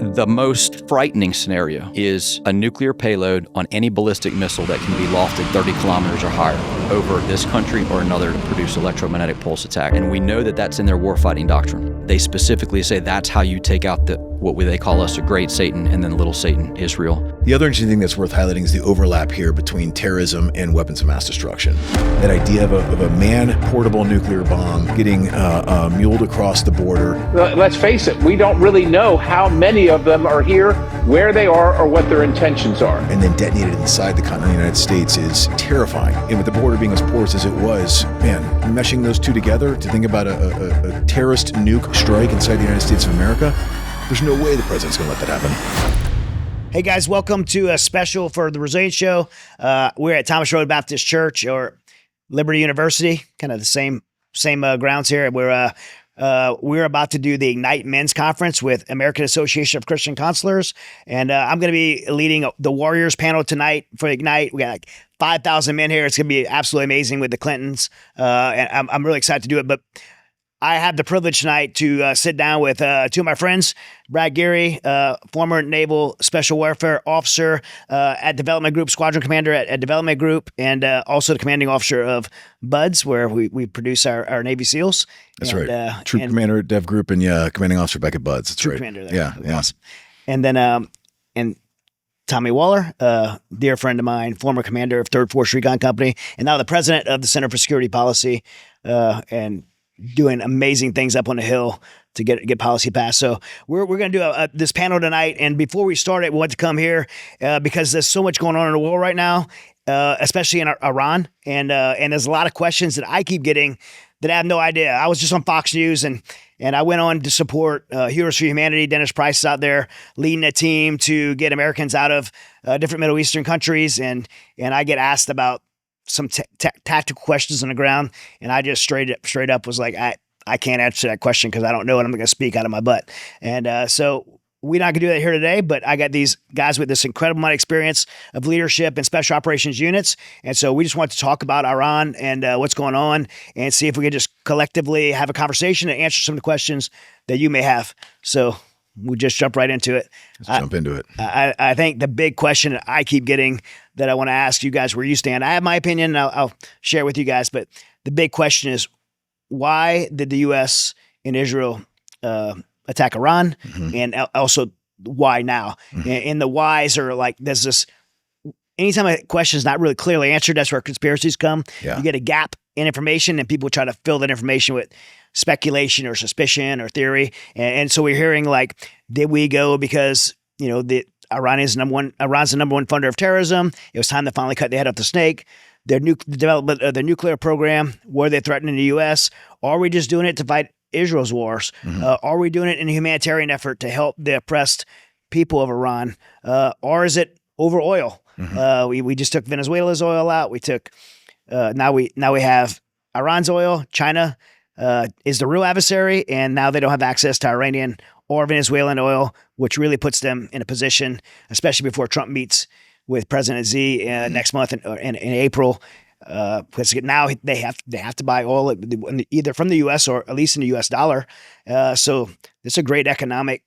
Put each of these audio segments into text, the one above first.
The most frightening scenario is a nuclear payload on any ballistic missile that can be lofted 30 kilometers or higher over this country or another to produce electromagnetic pulse attack. And we know that that's in their warfighting doctrine. They specifically say that's how you take out what they call us a great Satan and then little Satan, Israel. The other interesting thing that's worth highlighting is the overlap here between terrorism and weapons of mass destruction. That idea of a man-portable nuclear bomb getting muled across the border. Let's face it, we don't really know how many of them are here, where they are, or what their intentions are. And then detonated inside the continental United States is terrifying. And with the border being as porous as it was, man, meshing those two together to think about a terrorist nuke strike inside the United States of America, there's no way the president's going to let that happen. Hey guys, welcome to a special for the Resilient Show. We're at Thomas Road Baptist Church or Liberty University, kind of the same grounds here. We're about to do the Ignite Men's Conference with American Association of Christian Counselors, and I'm going to be leading the Warriors panel tonight for Ignite. We got like 5,000 men here. It's going to be absolutely amazing with the Clintons, and I'm really excited to do it. But I have the privilege tonight to sit down with two of my friends, Brad Geary, former Naval Special Warfare Officer at Development Group, Squadron Commander at Development Group, and also the Commanding Officer of BUDS, where we produce our Navy SEALs. That's right. Troop Commander at Dev Group and Commanding Officer back at BUDS. That's Troop right. Commander there. Yeah. Awesome. And then and Tommy Waller, dear friend of mine, former commander of 3rd Force Recon Company, and now the president of the Center for Security Policy, and doing amazing things up on the Hill to get policy passed. So we're going to do this panel tonight. And before we start it, we want to come here because there's so much going on in the world right now, especially in Iran. And there's a lot of questions that I keep getting that I have no idea. I was just on Fox News and I went on to support Heroes for Humanity. Dennis Price is out there leading a team to get Americans out of different Middle Eastern countries. And I get asked about some tactical questions on the ground, and I just straight up was like, I can't answer that question because I don't know, and I'm going to speak out of my butt. And so we're not going to do that here today, but I got these guys with this incredible amount of experience of leadership and special operations units, and so we just want to talk about Iran and what's going on and see if we could just collectively have a conversation and answer some of the questions that you may have. So we just jump right into it. Let's jump into it. I think the big question that I keep getting that I want to ask you guys where you stand, I have my opinion and I'll share it with you guys, but the big question is, why did the U.S. and Israel attack Iran? Mm-hmm. And also, why now? Mm-hmm. And the whys are like, there's this, anytime a question is not really clearly answered, that's where conspiracies come. Yeah. You get a gap in information and people try to fill that information with speculation or suspicion or theory. And so we're hearing like, did we go because, Iran's the number one funder of terrorism. It was time to finally cut the head off the snake. Their development of their nuclear program, were they threatening the U.S.? Are we just doing it to fight Israel's wars? Mm-hmm. Are we doing it in a humanitarian effort to help the oppressed people of Iran? Or is it over oil? Mm-hmm. We just took Venezuela's oil out. We took now we have Iran's oil. China is the real adversary, and now they don't have access to Iranian or Venezuelan oil, which really puts them in a position, especially before Trump meets with President Xi next month in April. Because now they have to buy oil either from the U.S. or at least in the U.S. dollar. So it's a great economic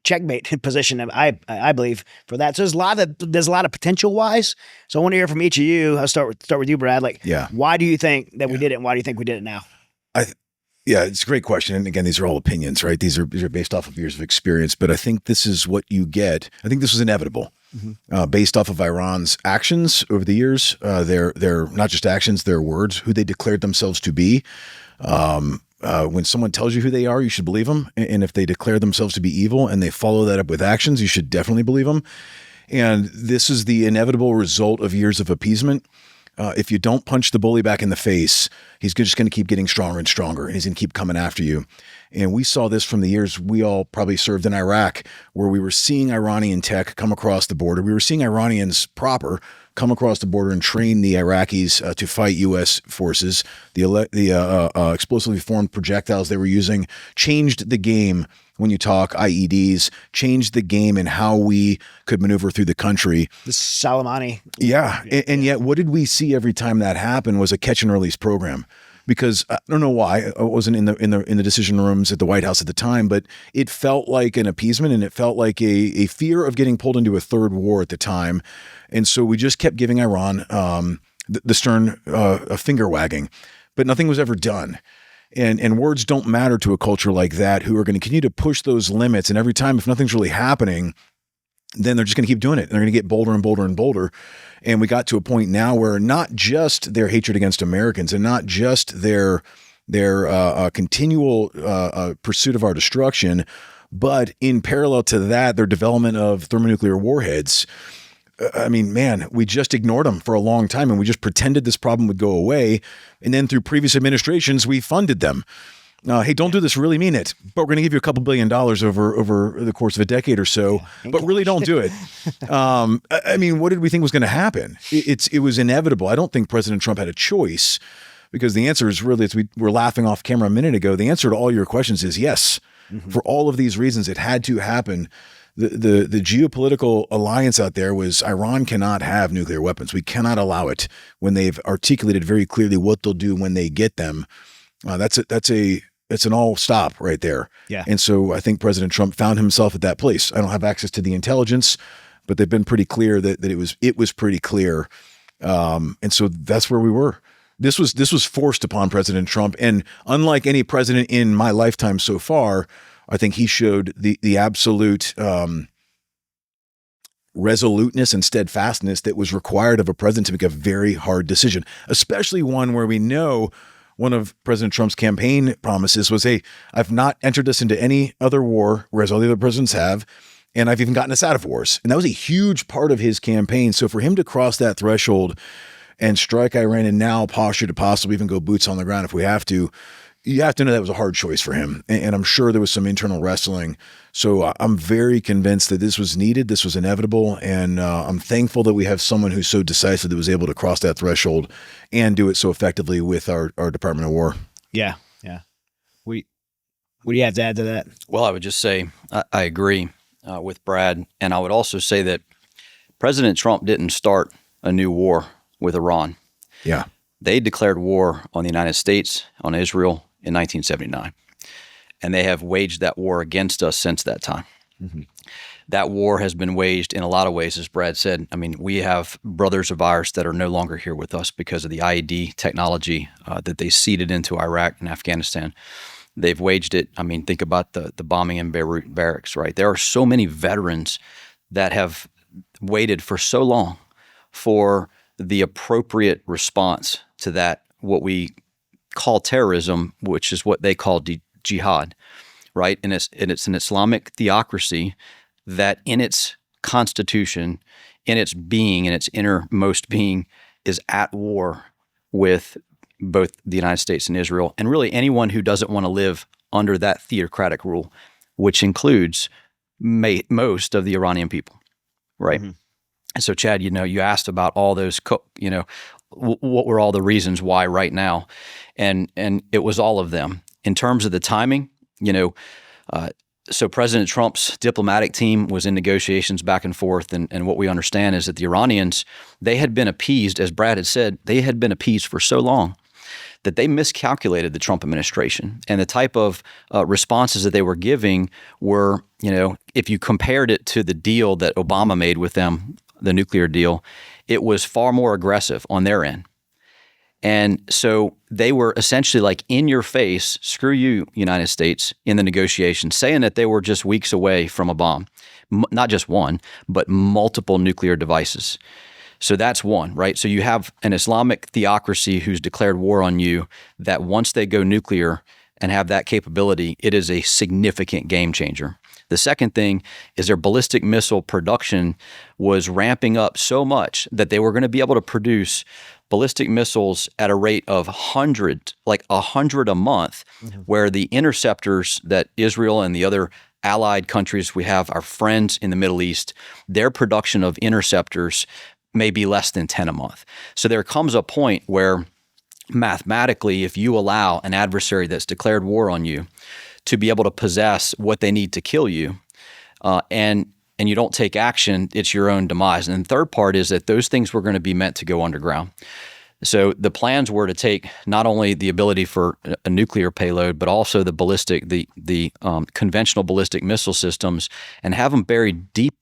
checkmate position, I believe, for that. So there's a lot of potential whys. So I want to hear from each of you. I'll start with you, Brad. Why do you think that we did it, and why do you think we did it now? Yeah, it's a great question. And again, these are all opinions, right? These are based off of years of experience, but I think this is what you get. I think this was inevitable. Mm-hmm. Based off of Iran's actions over the years, their not just actions, their words, who they declared themselves to be. When someone tells you who they are, you should believe them. And if they declare themselves to be evil and they follow that up with actions, you should definitely believe them. And this is the inevitable result of years of appeasement. If you don't punch the bully back in the face, he's just going to keep getting stronger and stronger, and he's going to keep coming after you. And we saw this from the years we all probably served in Iraq, where we were seeing Iranian tech come across the border. We were seeing Iranians proper come across the border and train the Iraqis to fight U.S. forces. The explosively formed projectiles they were using changed the game. When you talk IEDs, changed the game in how we could maneuver through the country. The Soleimani. Yeah. And yet what did we see every time that happened was a catch and release program. because I don't know why I wasn't in the decision rooms at the White House at the time, but it felt like an appeasement, and it felt like a fear of getting pulled into a third war at the time. And so we just kept giving Iran the stern finger wagging, but nothing was ever done. And words don't matter to a culture like that, who are going to continue to push those limits. And every time, if nothing's really happening, then they're just going to keep doing it. And they're going to get bolder and bolder and bolder. And we got to a point now where not just their hatred against Americans and not just their continual pursuit of our destruction, but in parallel to that, their development of thermonuclear warheads. I mean, man, we just ignored them for a long time, and we just pretended this problem would go away. And then through previous administrations, we funded them. Hey, don't do this, really mean it, but we're going to give you a couple $2 billion over the course of a decade or so, but really don't do it. I mean, what did we think was going to happen? It was inevitable. I don't think President Trump had a choice, because the answer is really, as we were laughing off camera a minute ago, the answer to all your questions is yes. Mm-hmm. For all of these reasons, it had to happen. The geopolitical alliance out there was Iran cannot have nuclear weapons. We cannot allow it when they've articulated very clearly what they'll do when they get them. It's an all stop right there. Yeah. And so I think President Trump found himself at that place. I don't have access to the intelligence, but they've been pretty clear that it was pretty clear. And so that's where we were. This was forced upon President Trump. And unlike any president in my lifetime so far, I think he showed the absolute resoluteness and steadfastness that was required of a president to make a very hard decision, especially one where we know one of President Trump's campaign promises was, hey, I've not entered us into any other war, whereas all the other presidents have, and I've even gotten us out of wars. And that was a huge part of his campaign. So for him to cross that threshold and strike Iran and now posture to possibly even go boots on the ground if we have to, you have to know that was a hard choice for him. And I'm sure there was some internal wrestling. So I'm very convinced that this was needed. This was inevitable. And I'm thankful that we have someone who's so decisive that was able to cross that threshold and do it so effectively with our Department of War. Yeah. Yeah. What do you have to add to that? Well, I would just say I agree with Brad. And I would also say that President Trump didn't start a new war with Iran. Yeah. They declared war on the United States, on Israel, in 1979. And they have waged that war against us since that time. Mm-hmm. That war has been waged in a lot of ways, as Brad said. I mean, we have brothers of ours that are no longer here with us because of the IED technology that they seeded into Iraq and Afghanistan. They've waged it. I mean, think about the bombing in Beirut barracks, right? There are so many veterans that have waited for so long for the appropriate response to that, what we call terrorism, which is what they call jihad, right? And it's an Islamic theocracy that in its constitution, in its being, in its innermost being, is at war with both the United States and Israel, and really anyone who doesn't want to live under that theocratic rule, which includes most of the Iranian people, right? Mm-hmm. And so, Chad, you asked about all those, what were all the reasons why right now? And it was all of them. In terms of the timing, so President Trump's diplomatic team was in negotiations back and forth. And what we understand is that the Iranians, they had been appeased, as Brad had said, they had been appeased for so long that they miscalculated the Trump administration. And the type of responses that they were giving were, if you compared it to the deal that Obama made with them, the nuclear deal, it was far more aggressive on their end. And so they were essentially like in your face, screw you, United States, in the negotiations, saying that they were just weeks away from a bomb, not just one, but multiple nuclear devices. So that's one, right? So you have an Islamic theocracy who's declared war on you, that once they go nuclear and have that capability, it is a significant game changer. The second thing is their ballistic missile production was ramping up so much that they were going to be able to produce ballistic missiles at a rate of 100 a month, mm-hmm. where the interceptors that Israel and the other allied countries we have, our friends in the Middle East, their production of interceptors may be less than 10 a month. So there comes a point where mathematically, if you allow an adversary that's declared war on you to be able to possess what they need to kill you, and you don't take action, it's your own demise. And the third part is that those things were going to be meant to go underground. So the plans were to take not only the ability for a nuclear payload, but also the ballistic, the conventional ballistic missile systems, and have them buried deep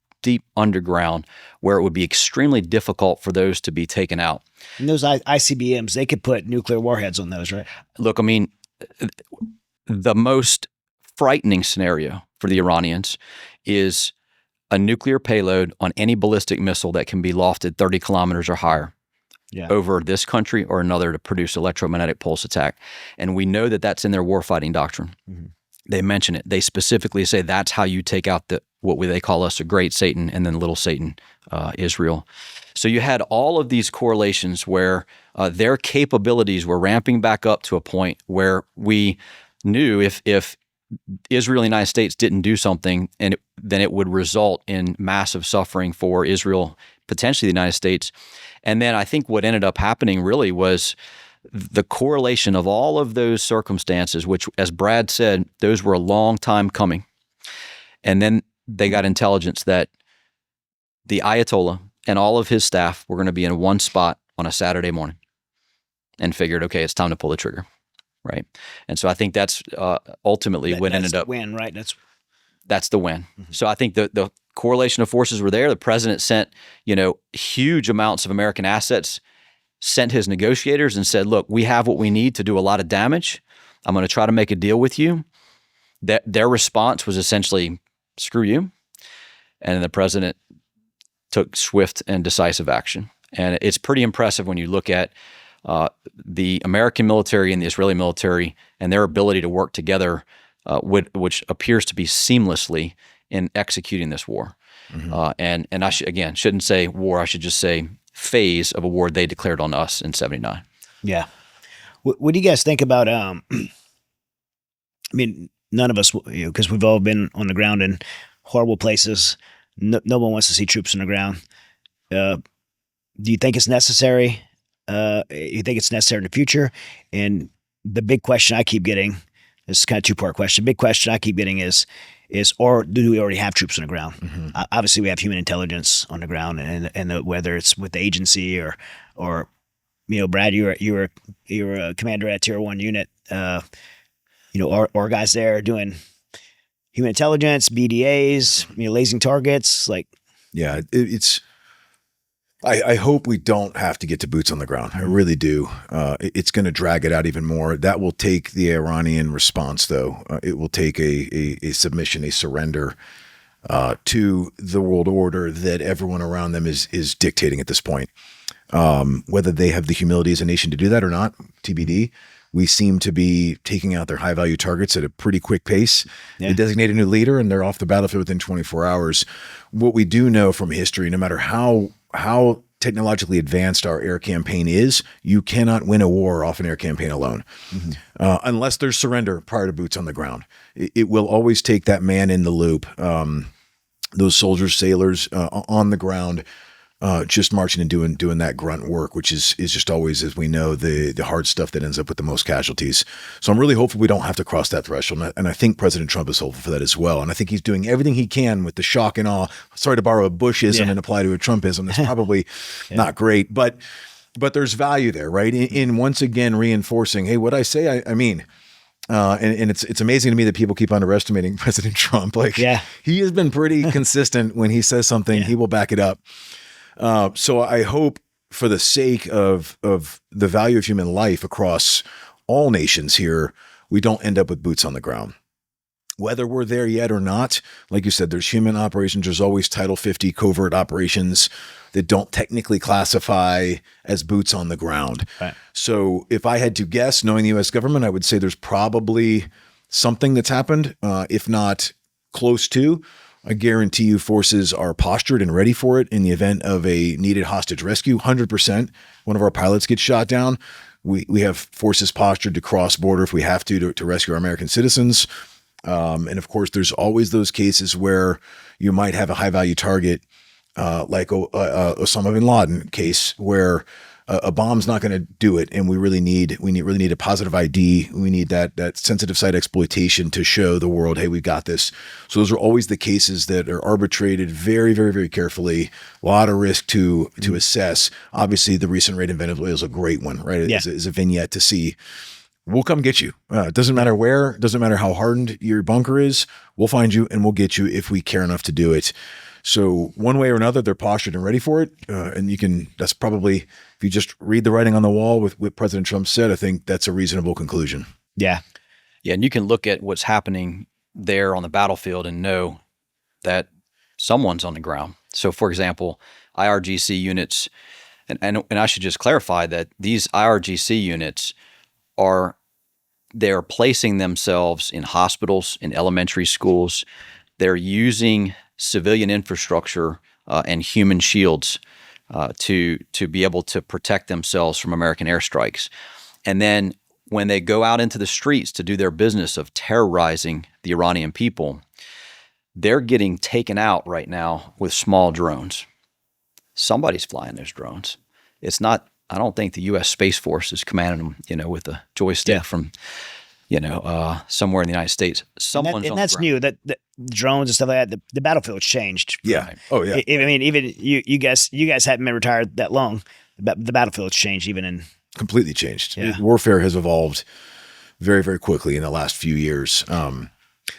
underground where it would be extremely difficult for those to be taken out. And those ICBMs, they could put nuclear warheads on those, right? Look, I mean, the most frightening scenario for the Iranians is a nuclear payload on any ballistic missile that can be lofted 30 kilometers or higher over this country or another to produce electromagnetic pulse attack. And we know that that's in their warfighting doctrine. Mm-hmm. They mention it. They specifically say that's how you take out what they call us a great Satan and then little Satan, Israel. So you had all of these correlations where their capabilities were ramping back up to a point where we knew if Israel and the United States didn't do something, then it would result in massive suffering for Israel, potentially the United States. And then I think what ended up happening really was the correlation of all of those circumstances, which, as Brad said, those were a long time coming. And then they got intelligence that the Ayatollah and all of his staff were going to be in one spot on a Saturday morning and figured, okay, it's time to pull the trigger. Right. And so I think that's ultimately what ended up. That's the win, right? That's the win. Mm-hmm. So I think the correlation of forces were there. The president sent, huge amounts of American assets, sent his negotiators and said, look, we have what we need to do a lot of damage. I'm going to try to make a deal with you. Their response was essentially, screw you. And the president took swift and decisive action. And it's pretty impressive when you look at the American military and the Israeli military and their ability to work together, which appears to be seamlessly in executing this war. Mm-hmm. And I shouldn't say war. I should just say phase of a war they declared on us in 1979. Yeah. What do you guys think about? I mean, none of us, because we've all been on the ground in horrible places. No one wants to see troops on the ground. Do you think it's necessary? You think it's necessary in the future? And the big question I keep getting, this is kind of a two-part question. Big question I keep getting is, or do we already have troops on the ground? Mm-hmm. Obviously, we have human intelligence on the ground, and whether it's with the agency or Brad, you were a commander at Tier 1 unit. Our guys there doing human intelligence, BDAs, lasing targets, like. Yeah, it's. I hope we don't have to get to boots on the ground. I really do. It's going to drag it out even more. That will take the Iranian response, though. It will take a submission, a surrender to the world order that everyone around them is dictating at this point. Whether they have the humility as a nation to do that or not, TBD. We seem to be taking out their high-value targets at a pretty quick pace. Yeah. They designate a new leader, and they're off the battlefield within 24 hours. What we do know from history, no matter how technologically advanced our air campaign is, you cannot win a war off an air campaign alone, unless there's surrender prior to boots on the ground. It will always take that man in the loop, those soldiers, sailors on the ground, just marching and doing that grunt work, which is just always, as we know, the hard stuff that ends up with the most casualties. So I'm really hopeful we don't have to cross that threshold. And I think President Trump is hopeful for that as well. And I think he's doing everything he can with the shock and awe. Sorry to borrow a Bushism and apply to a Trumpism. That's probably not great, but there's value there, right? In once again reinforcing, hey, what I say, I mean. And it's amazing to me that people keep underestimating President Trump. He has been pretty consistent. When he says something, he will back it up. So I hope, for the sake of the value of human life across all nations here, we don't end up with boots on the ground. Whether we're there yet or not, like you said, there's human operations. There's always Title 50 covert operations that don't technically classify as boots on the ground. Right. So if I had to guess, knowing the U.S. government, I would say there's probably something that's happened, if not close to. I guarantee you forces are postured and ready for it in the event of a needed hostage rescue. 100%. One of our pilots gets shot down. We have forces postured to cross border if we have to rescue our American citizens. And of course, there's always those cases where you might have a high value target, like Osama bin Laden case, where a bomb's not going to do it, and we really need a positive ID. We need that sensitive site exploitation to show the world, hey, we've got this. So those are always the cases that are arbitrated very, very, very carefully. A lot of risk to assess. Obviously, the recent raid in Venezuela is a great one, right? Yeah. Is a vignette to see. We'll come get you. It doesn't matter where. It doesn't matter how hardened your bunker is. We'll find you and we'll get you if we care enough to do it. So one way or another, they're postured and ready for it. And that's probably, if you just read the writing on the wall with what President Trump said, I think that's a reasonable conclusion. Yeah. Yeah. And you can look at what's happening there on the battlefield and know that someone's on the ground. So for example, IRGC units, and I should just clarify that these IRGC units they're placing themselves in hospitals, in elementary schools. They're using civilian infrastructure and human shields to be able to protect themselves from American airstrikes. And then when they go out into the streets to do their business of terrorizing the Iranian people, they're getting taken out right now with small drones. Somebody's flying those drones. It's not, I don't think the U.S. Space Force is commanding them, with a joystick from, somewhere in the United States. Someone's and that's new. That the drones and stuff like that. The battlefield's changed. Yeah. Right. Oh yeah. I mean, even you guys haven't been retired that long. The battlefield's changed even in. Completely changed. Yeah. Warfare has evolved very, very quickly in the last few years.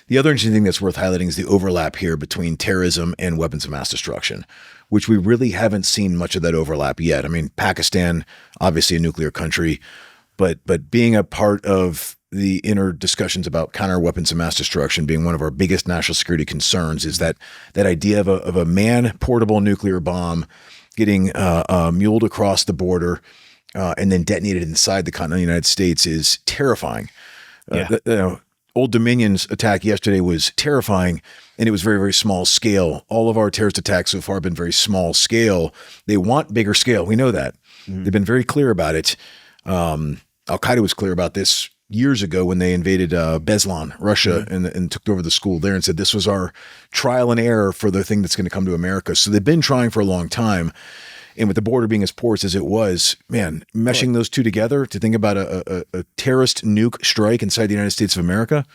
The other interesting thing that's worth highlighting is the overlap here between terrorism and weapons of mass destruction, which we really haven't seen much of that overlap yet. I mean, Pakistan, obviously a nuclear country, but being a part of the inner discussions about counter weapons of mass destruction being one of our biggest national security concerns is that idea of a man-portable nuclear bomb getting muled across the border and then detonated inside the continental United States is terrifying. Old Dominion's attack yesterday was terrifying, and it was very, very small scale. All of our terrorist attacks so far have been very small scale. They want bigger scale. We know that. Mm-hmm. They've been very clear about it. Al-Qaeda was clear about this years ago when they invaded Beslan, Russia, and took over the school there and said this was our trial and error for the thing that's going to come to America. So they've been trying for a long time. And with the border being as porous as it was, man, meshing those two together to think about a terrorist nuke strike inside the United States of America,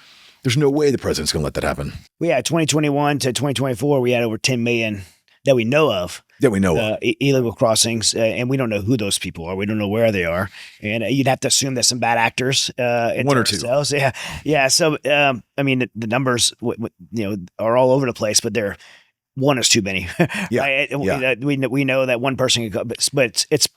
there's no way the president's going to let that happen. We had 2021 to 2024, we had over 10 million that we know of. Illegal crossings, and we don't know who those people are. We don't know where they are. And you'd have to assume there's some bad actors. One or two. Cells. Yeah. So, I mean, the numbers, are all over the place, but they're, one is too many. Yeah. We know that one person can go, but it's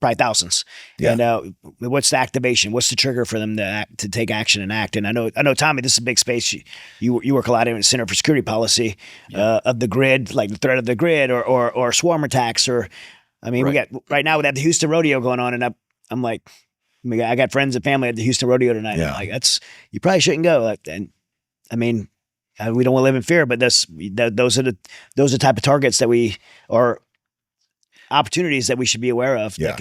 probably thousands. Yeah. And what's the activation? What's the trigger for them to take action and act? And I know, Tommy, this is a big space. You work a lot in the Center for Security Policy of the grid, like the threat of the grid, or swarm attacks, or we got right now we have the Houston rodeo going on, and I'm like, I got friends and family at the Houston rodeo tonight. Yeah. I'm like, you probably shouldn't go. We don't want to live in fear, but those are the type of targets that or opportunities that we should be aware of. Yeah.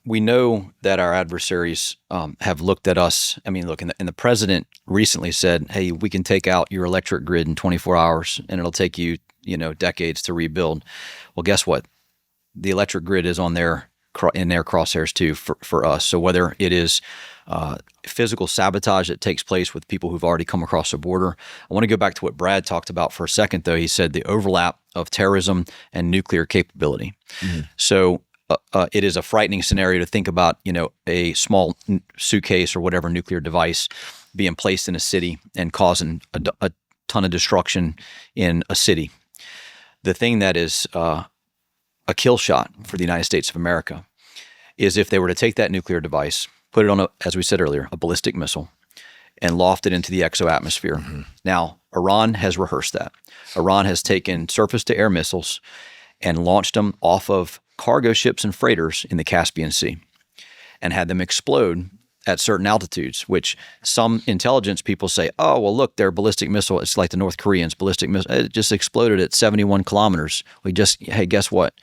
We know that our adversaries have looked at us. I mean, look, and the president recently said, "Hey, we can take out your electric grid in 24 hours, and it'll take you, decades to rebuild." Well, guess what? The electric grid is in their crosshairs too for us. So whether it is physical sabotage that takes place with people who've already come across the border. I want to go back to what Brad talked about for a second, though. He said the overlap of terrorism and nuclear capability. Mm-hmm. So it is a frightening scenario to think about, a small suitcase or whatever nuclear device being placed in a city and causing a ton of destruction in a city. The thing that is a kill shot for the United States of America is if they were to take that nuclear device, put it on, as we said earlier, a ballistic missile, and loft it into the exo-atmosphere. Mm-hmm. Now, Iran has rehearsed that. Iran has taken surface-to-air missiles and launched them off of cargo ships and freighters in the Caspian Sea and had them explode at certain altitudes, which some intelligence people say, oh, well, look, their ballistic missile, it's like the North Koreans' ballistic missile, it just exploded at 71 kilometers. Hey, guess what?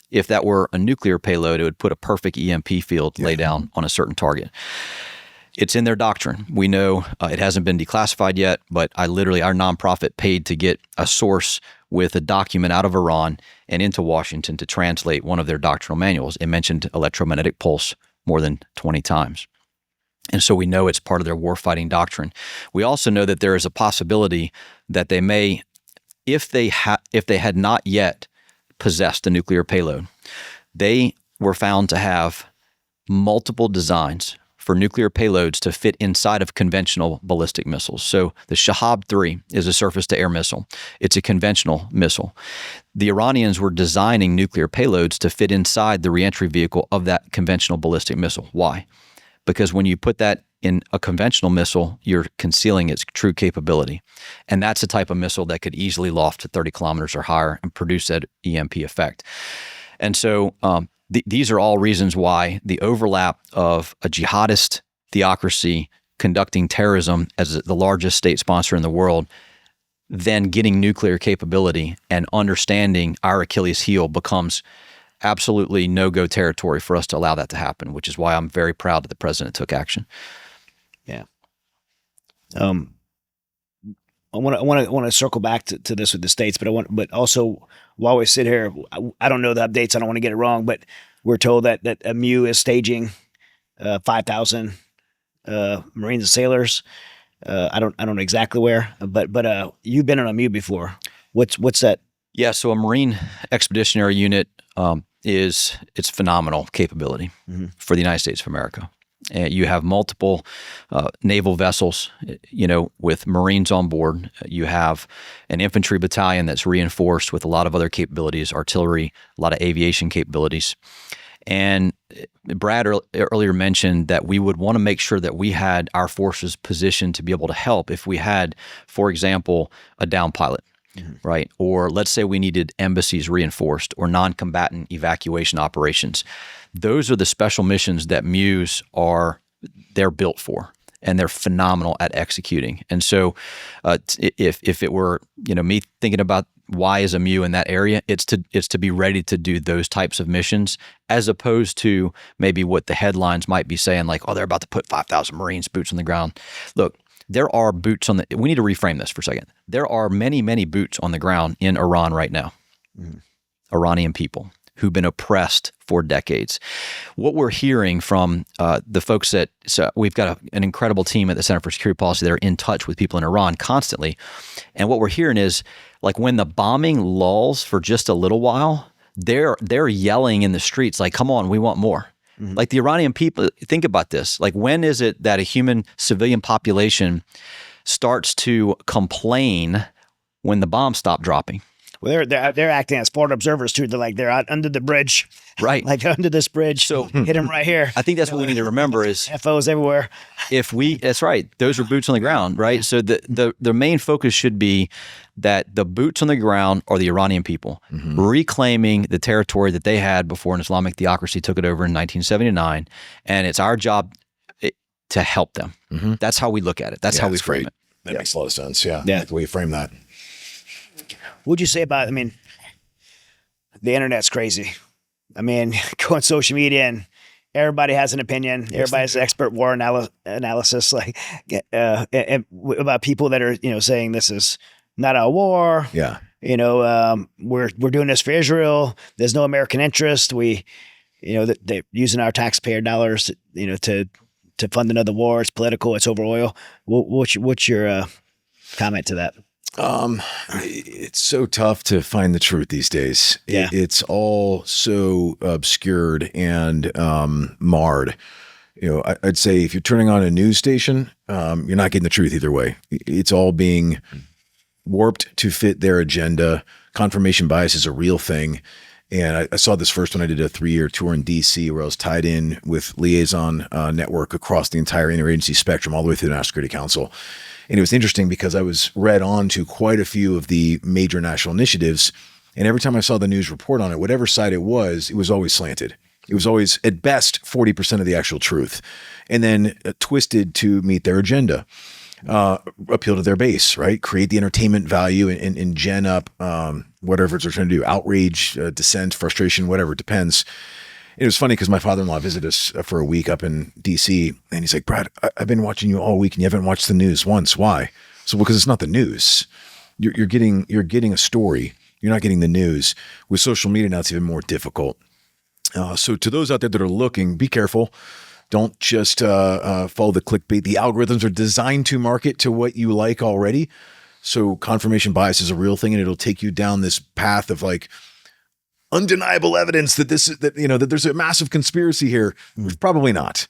If that were a nuclear payload, it would put a perfect EMP field lay down on a certain target. It's in their doctrine. We know it hasn't been declassified yet, but our nonprofit paid to get a source with a document out of Iran and into Washington to translate one of their doctrinal manuals. It mentioned electromagnetic pulse more than 20 times. And so we know it's part of their warfighting doctrine. We also know that there is a possibility that they may, if they had not yet possessed a nuclear payload, they were found to have multiple designs for nuclear payloads to fit inside of conventional ballistic missiles. So the Shahab-3 is a surface-to-air missile. It's a conventional missile. The Iranians were designing nuclear payloads to fit inside the reentry vehicle of that conventional ballistic missile. Why? Because when you put that in a conventional missile, you're concealing its true capability. And that's a type of missile that could easily loft to 30 kilometers or higher and produce that EMP effect. And so these are all reasons why the overlap of a jihadist theocracy conducting terrorism as the largest state sponsor in the world, then getting nuclear capability and understanding our Achilles heel becomes absolutely no-go territory for us to allow that to happen, which is why I'm very proud that the president took action. Yeah. I want to circle back to this with the states, but also while we sit here, I don't know the updates. I don't want to get it wrong, but we're told that MU is staging 5,000 Marines and sailors. I don't know exactly where, but you've been on a MU before. What's that? Yeah, so a Marine Expeditionary unit it's phenomenal capability for the United States of America. And you have multiple naval vessels, with Marines on board. You have an infantry battalion that's reinforced with a lot of other capabilities, artillery, a lot of aviation capabilities. And Brad earlier mentioned that we would want to make sure that we had our forces positioned to be able to help if we had, for example, a down pilot. Right? Or let's say we needed embassies reinforced or non-combatant evacuation operations. Those are the special missions that MUs they're built for, and they're phenomenal at executing. And so if it were, me thinking about why is a MU in that area, it's to be ready to do those types of missions, as opposed to maybe what the headlines might be saying, like, oh, they're about to put 5,000 Marines boots on the ground. Look, there are boots on we need to reframe this for a second. There are many, many boots on the ground in Iran right now. Iranian people who've been oppressed for decades. What we're hearing from the folks so we've got an incredible team at the Center for Security Policy that are in touch with people in Iran constantly. And what we're hearing is, like, when the bombing lulls for just a little while, they're yelling in the streets like, come on, we want more. Like the Iranian people, think about this. Like, when is it that a human civilian population starts to complain when the bombs stop dropping? Well, they're acting as Florida observers too. They're out under the bridge, right? Like under this bridge. So hit them right here. I think that's what we need to remember is FOs everywhere. That's right. Those are boots on the ground, right? So the main focus should be that the boots on the ground are the Iranian people reclaiming the territory that they had before an Islamic theocracy took it over in 1979, and it's our job to help them. That's how we look at it. That's how we frame it. That makes a lot of sense. Yeah, yeah. Like the way you frame that. What'd you say about, the internet's crazy. Go on social media and everybody has an opinion. Everybody has an expert war analysis, about people that are, saying this is not a war. Yeah. We're doing this for Israel. There's no American interest. They're using our taxpayer dollars, to fund another war. It's political. It's over oil. What's your comment to that? It's so tough to find the truth these days. Yeah. It's all so obscured and marred. I'd say if you're turning on a news station, you're not getting the truth either way. It's all being warped to fit their agenda. Confirmation bias is a real thing. And I saw this first when I did a 3-year tour in DC, where I was tied in with Liaison Network across the entire interagency spectrum, all the way through the National Security Council. And it was interesting because I was read on to quite a few of the major national initiatives. And every time I saw the news report on it, whatever side it was always slanted. It was always, at best, 40% of the actual truth. And then twisted to meet their agenda. Appeal to their base, right? Create the entertainment value and gen up whatever it's trying to do. Outrage, dissent, frustration, whatever, it depends. It was funny because my father-in-law visited us for a week up in DC, and he's like, Brad, I've been watching you all week and you haven't watched the news once. Why? So, because it's not the news. You're getting a story You're not getting the news. With social media now, it's even more difficult. So to those out there that are looking, be careful. Don't just follow the clickbait. The algorithms are designed to market to what you like already. So confirmation bias is a real thing, and it'll take you down this path of like undeniable evidence that that there's a massive conspiracy here. Probably not.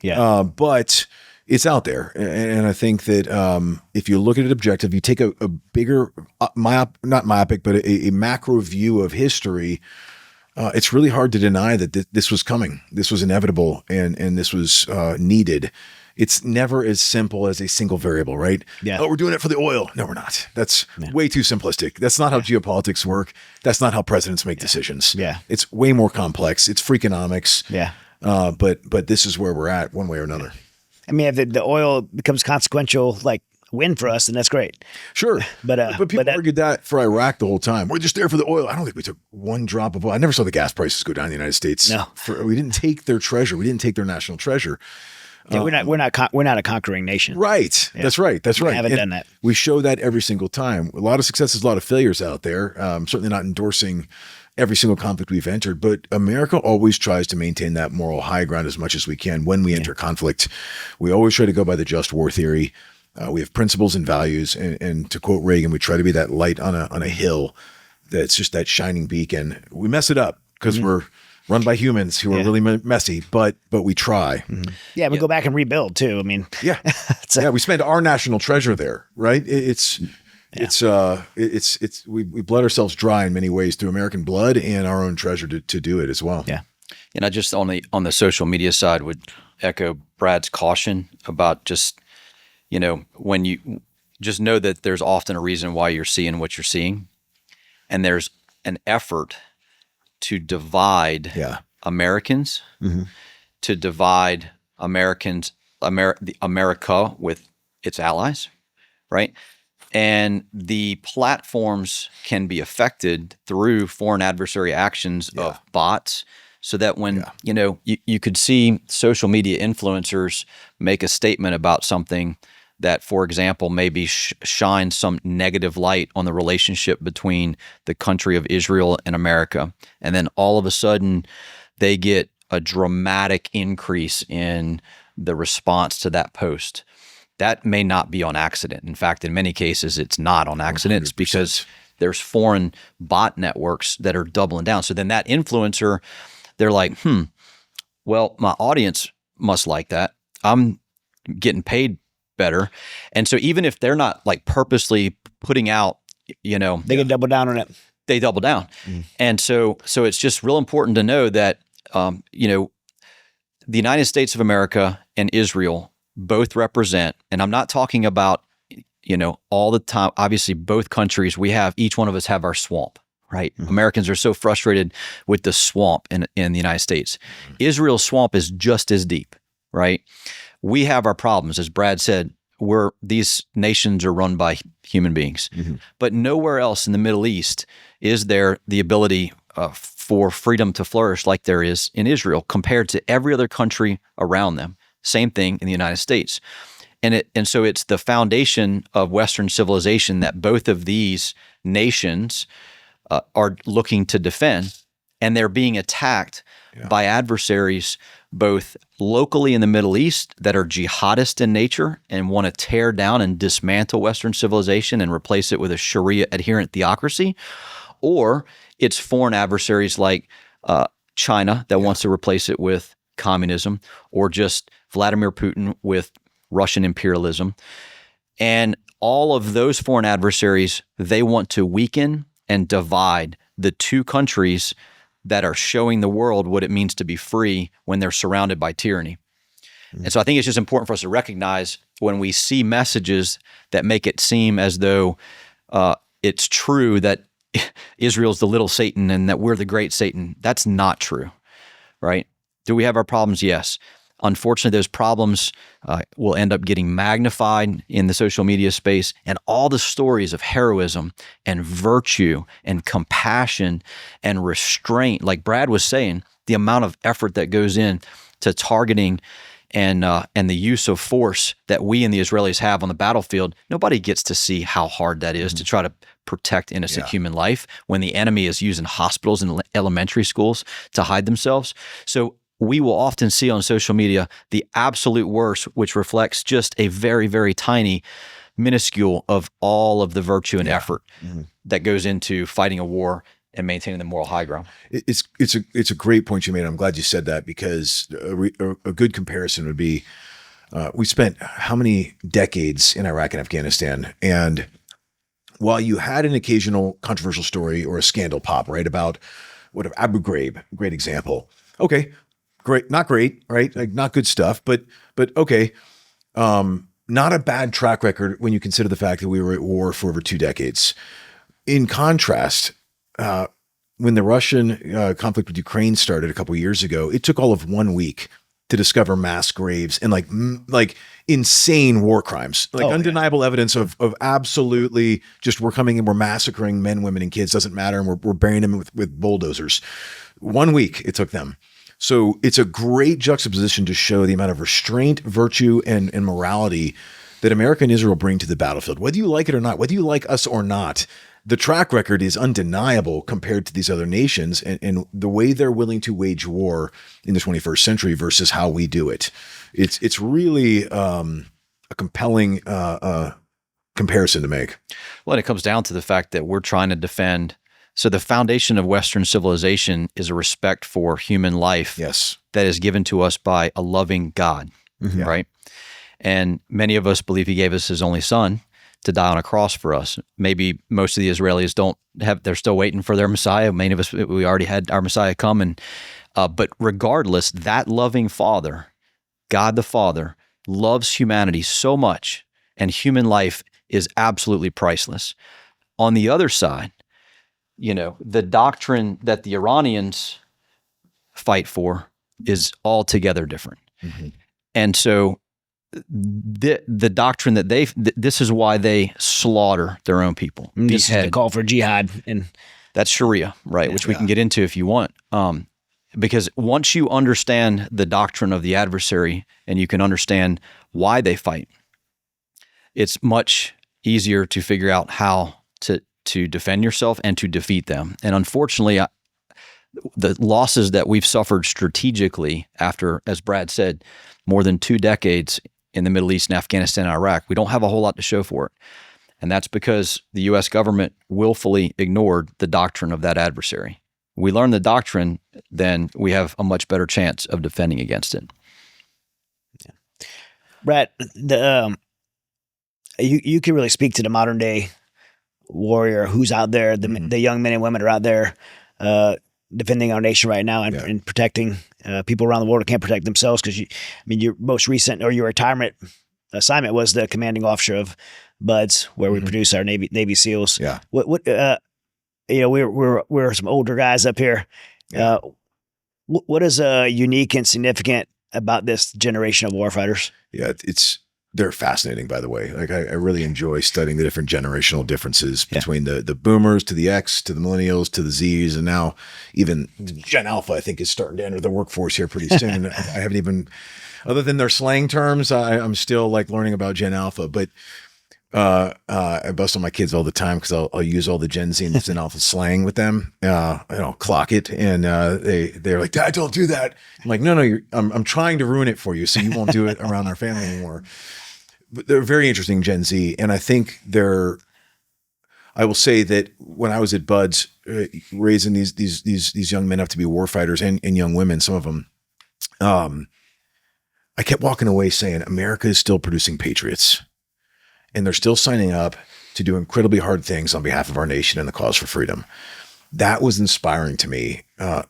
Yeah. But it's out there. And I think that if you look at it objective, you take a bigger, not myopic, but a macro view of history, it's really hard to deny that this was coming. This was inevitable, and this was needed. It's never as simple as a single variable, right? Yeah. Oh, we're doing it for the oil. No, we're not. That's way too simplistic. That's not how geopolitics work. That's not how presidents make decisions. Yeah. It's way more complex. It's freakonomics. Yeah. But this is where we're at one way or another. I mean, if the oil becomes consequential, like win for us, then that's great. Sure. But people argued that for Iraq the whole time. We're just there for the oil. I don't think we took one drop of oil. I never saw the gas prices go down in the United States. No. We didn't take their treasure. We didn't take their national treasure. Yeah, we're not a conquering nation. Right. Yeah. That's right. We haven't done that. We show that every single time. A lot of successes, a lot of failures out there. Certainly not endorsing every single conflict we've entered, but America always tries to maintain that moral high ground as much as we can when we enter conflict. We always try to go by the just war theory. We have principles and values, and to quote Reagan, we try to be that light on a hill that's just that shining beacon. We mess it up because we're run by humans who are really messy, but we try. Yeah, we go back and rebuild too. I mean, we spend our national treasure there, right? We bled ourselves dry in many ways through American blood and our own treasure to do it as well. Yeah. And I just on the social media side would echo Brad's caution about just, when you just know that there's often a reason why you're seeing what you're seeing, and there's an effort to divide Americans, to divide America with its allies, right? And the platforms can be affected through foreign adversary actions of bots, so that when, you could see social media influencers make a statement about something that, for example, maybe shines some negative light on the relationship between the country of Israel and America. And then all of a sudden they get a dramatic increase in the response to that post. That may not be on accident. In fact, in many cases, it's not on accident. It's because there's foreign bot networks that are doubling down. So then that influencer, they're like, well, my audience must like that. I'm getting paid better. And so even if they're not like purposely putting out, they can double down on it. They double down. And so it's just real important to know that, the United States of America and Israel both represent, and I'm not talking about, all the time, obviously both countries, each one of us have our swamp, right? Americans are so frustrated with the swamp in the United States. Israel's swamp is just as deep, right? We have our problems. As Brad said, these nations are run by human beings. But nowhere else in the Middle East is there the ability for freedom to flourish like there is in Israel compared to every other country around them. Same thing in the United States. And so it's the foundation of Western civilization that both of these nations are looking to defend, and they're being attacked by adversaries both locally in the Middle East that are jihadist in nature and want to tear down and dismantle Western civilization and replace it with a Sharia adherent theocracy, or it's foreign adversaries like China that wants to replace it with communism, or just Vladimir Putin with Russian imperialism. And all of those foreign adversaries, they want to weaken and divide the two countries that are showing the world what it means to be free when they're surrounded by tyranny. And so I think it's just important for us to recognize when we see messages that make it seem as though it's true that Israel's the little Satan and that we're the great Satan. That's not true, right? Do we have our problems? Yes. Unfortunately, those problems will end up getting magnified in the social media space, and all the stories of heroism and virtue and compassion and restraint, like Brad was saying, the amount of effort that goes in to targeting and the use of force that we and the Israelis have on the battlefield, nobody gets to see how hard that is to try to protect innocent human life when the enemy is using hospitals and elementary schools to hide themselves. So we will often see on social media the absolute worst, which reflects just a very, very tiny minuscule of all of the virtue and effort that goes into fighting a war and maintaining the moral high ground. It's a great point you made. I'm glad you said that, because a good comparison would be, we spent how many decades in Iraq and Afghanistan, and while you had an occasional controversial story or a scandal pop, right, about what Abu Ghraib, great example. Okay, great, not great, right? Like not good stuff, but okay. Not a bad track record when you consider the fact that we were at war for over 2 decades. In contrast, when the Russian conflict with Ukraine started a couple of years ago, it took all of 1 week to discover mass graves and like insane war crimes, like undeniable evidence of absolutely just we're coming and we're massacring men, women, and kids, doesn't matter, and we're burying them with bulldozers. 1 week it took them. So it's a great juxtaposition to show the amount of restraint, virtue, and morality that America and Israel bring to the battlefield. Whether you like it or not, whether you like us or not, the track record is undeniable compared to these other nations and the way they're willing to wage war in the 21st century versus how we do it. It's really a compelling comparison to make. Well, and it comes down to the fact that we're trying to defend. So the foundation of Western civilization is a respect for human life that is given to us by a loving God, right? And many of us believe he gave us his only son to die on a cross for us. Maybe most of the Israelis don't have, they're still waiting for their Messiah. Many of us, we already had our Messiah come. And but regardless, that loving Father, God the Father, loves humanity so much, and human life is absolutely priceless. On the other side, you know, the doctrine that the Iranians fight for is altogether different. And so the doctrine that this is why they slaughter their own people. This is the call for jihad. And that's Sharia, right? Which we can get into if you want. Because once you understand the doctrine of the adversary and you can understand why they fight, it's much easier to figure out how to defend yourself and to defeat them. And unfortunately, the losses that we've suffered strategically after, as Brad said, more than 2 decades in the Middle East and Afghanistan and Iraq, we don't have a whole lot to show for it. And that's because the U.S. government willfully ignored the doctrine of that adversary. We learn the doctrine, then we have a much better chance of defending against it. Brad, you can really speak to the modern day warrior who's out there, the young men and women are out there defending our nation right now and protecting people around the world who can't protect themselves. Because your most recent or your retirement assignment was the commanding officer of BUDS, where we produce our Navy SEALs. Yeah. What we're some older guys up here. Yeah. What is unique and significant about this generation of warfighters? Yeah, they're fascinating, by the way. Like I really enjoy studying the different generational differences between the boomers to the X to the millennials to the Zs, and now even Gen Alpha, I think, is starting to enter the workforce here pretty soon. I haven't even, other than their slang terms, I'm still like learning about Gen Alpha. But I bust on my kids all the time because I'll use all the Gen Z and Gen Alpha slang with them. Clock it, and they're like, "Dad, don't do that." I'm like, "No, I'm trying to ruin it for you, so you won't do it around our family anymore." But they're very interesting, Gen Z, and I think I will say that when I was at BUDS, raising these young men up to be warfighters and young women, some of them, I kept walking away saying, America is still producing patriots. And they're still signing up to do incredibly hard things on behalf of our nation and the cause for freedom. That was inspiring to me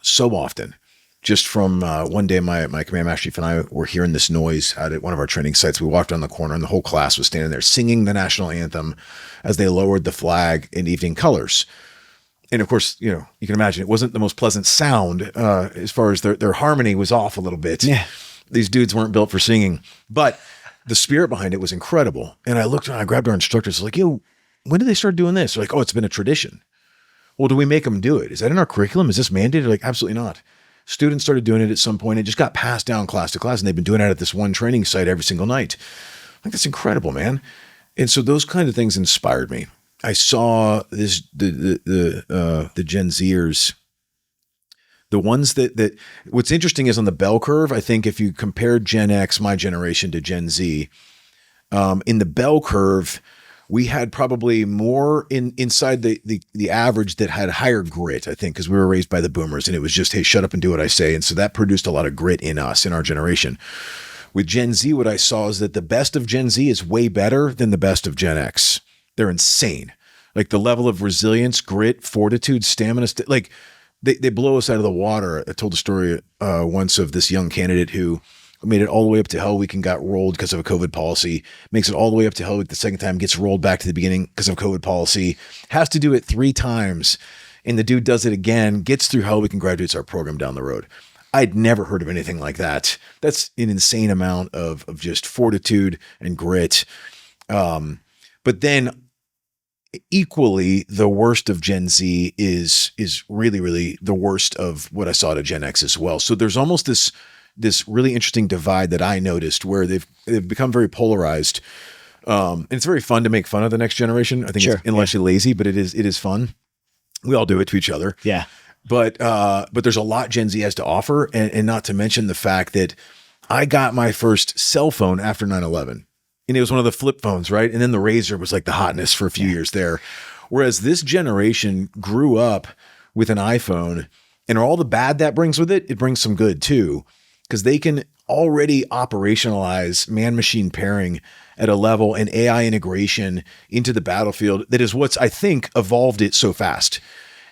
so often. Just from one day, my command master chief and I were hearing this noise out at one of our training sites. We walked around the corner and the whole class was standing there singing the national anthem as they lowered the flag in evening colors. And of course, you can imagine it wasn't the most pleasant sound as far as their harmony was off a little bit. Yeah. These dudes weren't built for singing, but the spirit behind it was incredible. And I looked around, I grabbed our instructors, like, "Yo, when did they start doing this?" They're like, "Oh, it's been a tradition." Well, do we make them do it? Is that in our curriculum? Is this mandated? Like, absolutely not. Students started doing it at some point. It just got passed down class to class, and they've been doing it at this one training site every single night. Like, that's incredible, man. And so those kind of things inspired me. I saw this the Gen Zers, the ones that what's interesting is on the bell curve. I think if you compare Gen X, my generation, to Gen Z, in the bell curve, we had probably more inside the average that had higher grit, I think, because we were raised by the boomers, and it was just, hey, shut up and do what I say. And so that produced a lot of grit in us, in our generation. With Gen Z, what I saw is that the best of Gen Z is way better than the best of Gen X. They're insane. Like, the level of resilience, grit, fortitude, stamina, like they blow us out of the water. I told a story once of this young candidate who made it all the way up to Hell Week and got rolled because of a COVID policy, makes it all the way up to Hell Week the second time, gets rolled back to the beginning because of COVID policy, has to do it 3 times. And the dude does it again, gets through Hell Week and graduates our program down the road. I'd never heard of anything like that. That's an insane amount of just fortitude and grit. But then equally, the worst of Gen Z is really, really the worst of what I saw to Gen X as well. So there's almost this really interesting divide that I noticed where they've become very polarized. And it's very fun to make fun of the next generation. I think it's intellectually lazy, but it is fun. We all do it to each other. Yeah. But there's a lot Gen Z has to offer. And not to mention the fact that I got my first cell phone after 9/11, and it was one of the flip phones, right? And then the Razor was like the hotness for a few years there. Whereas this generation grew up with an iPhone, and all the bad that brings with it, it brings some good too, because they can already operationalize man-machine pairing at a level and AI integration into the battlefield that is what's, I think, evolved it so fast.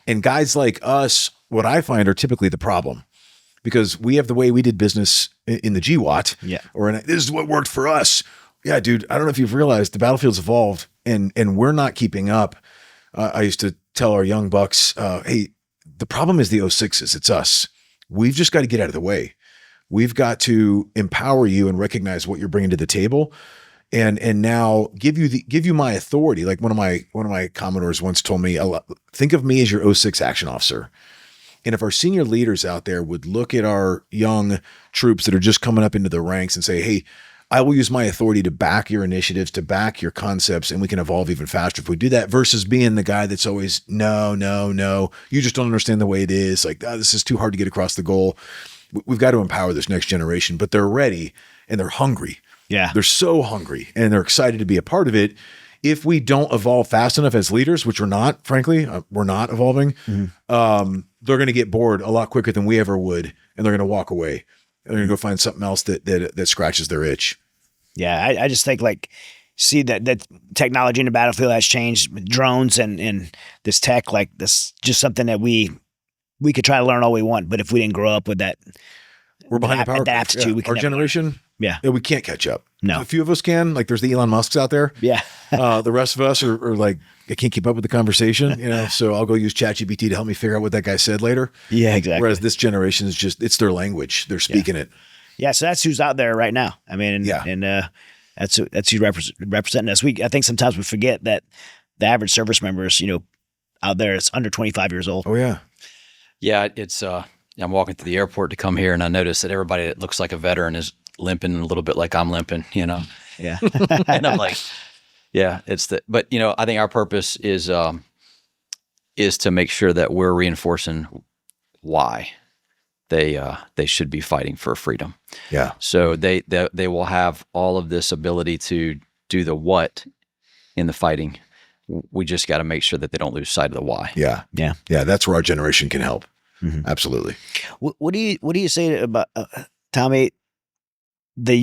And guys like us, what I find, are typically the problem, because we have the way we did business in the GWAT. Yeah. Or this is what worked for us. Yeah, dude, I don't know if you've realized the battlefield's evolved and we're not keeping up. I used to tell our young bucks, hey, the problem is the 06s. It's us. We've just got to get out of the way. We've got to empower you and recognize what you're bringing to the table, and now give you my authority. Like one of my Commodores once told me, think of me as your 06 action officer. And if our senior leaders out there would look at our young troops that are just coming up into the ranks and say, hey, I will use my authority to back your initiatives, to back your concepts, and we can evolve even faster if we do that, versus being the guy that's always, no, you just don't understand the way it is. Like, this is too hard to get across the goal. We've got to empower this next generation, but they're ready and they're hungry. Yeah. They're so hungry and they're excited to be a part of it. If we don't evolve fast enough as leaders, which we're not, frankly, we're not evolving, they're going to get bored a lot quicker than we ever would. And they're going to walk away. And they're going to go find something else that scratches their itch. Yeah. I just think, like, see that technology in the battlefield has changed with drones and this tech, like this, just something that we could try to learn all we want, but if we didn't grow up with that, we're behind the power curve. aptitude, we can our never generation, learn. Yeah, we can't catch up. No, a few of us can. Like, there's the Elon Musks out there. Yeah, the rest of us are like, I can't keep up with the conversation. So I'll go use ChatGPT to help me figure out what that guy said later. Yeah, exactly. Whereas this generation is just, it's their language. They're speaking it. Yeah, so that's who's out there right now. I mean, and that's who's representing us. I think sometimes we forget that the average service member is, out there, it's under 25 years old. Oh yeah. Yeah, it's I'm walking to the airport to come here, and I notice that everybody that looks like a veteran is limping a little bit like I'm limping, Yeah. And I'm like, yeah, but I think our purpose is to make sure that we're reinforcing why they should be fighting for freedom. Yeah. So they will have all of this ability to do the what in the fighting. We just got to make sure that they don't lose sight of the why. Yeah. Yeah. Yeah. That's where our generation can help. Mm-hmm. Absolutely. What do you say about Tommy? The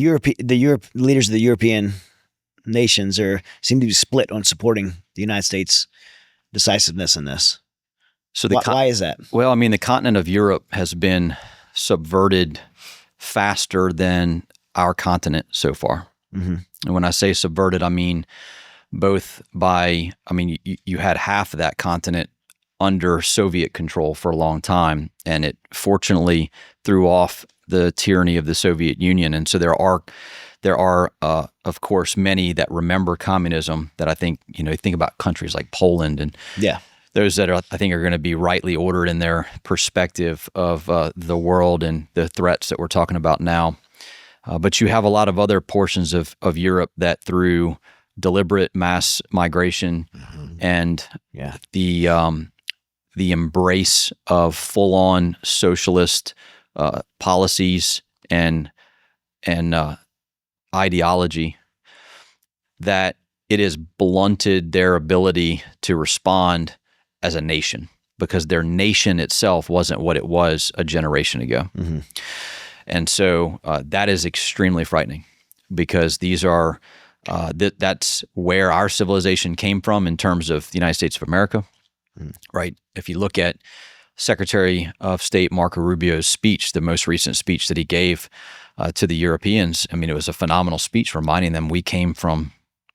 leaders of the European nations seem to be split on supporting the United States' decisiveness in this. So why is that? Well, I mean, the continent of Europe has been subverted faster than our continent so far. Mm-hmm. And when I say subverted, I mean you had half of that continent under Soviet control for a long time, and it fortunately threw off the tyranny of the Soviet Union. And so there are of course many that remember communism that I think, think about countries like Poland and those that I think are going to be rightly ordered in their perspective of the world and the threats that we're talking about now. But you have a lot of other portions of Europe that through deliberate mass migration and the embrace of full-on socialist policies and ideology, that it has blunted their ability to respond as a nation, because their nation itself wasn't what it was a generation ago. And so that is extremely frightening, because these are that's where our civilization came from in terms of the United States of America, right? If you look at Secretary of State Marco Rubio's speech, the most recent speech that he gave to the Europeans, I mean, it was a phenomenal speech reminding them we came from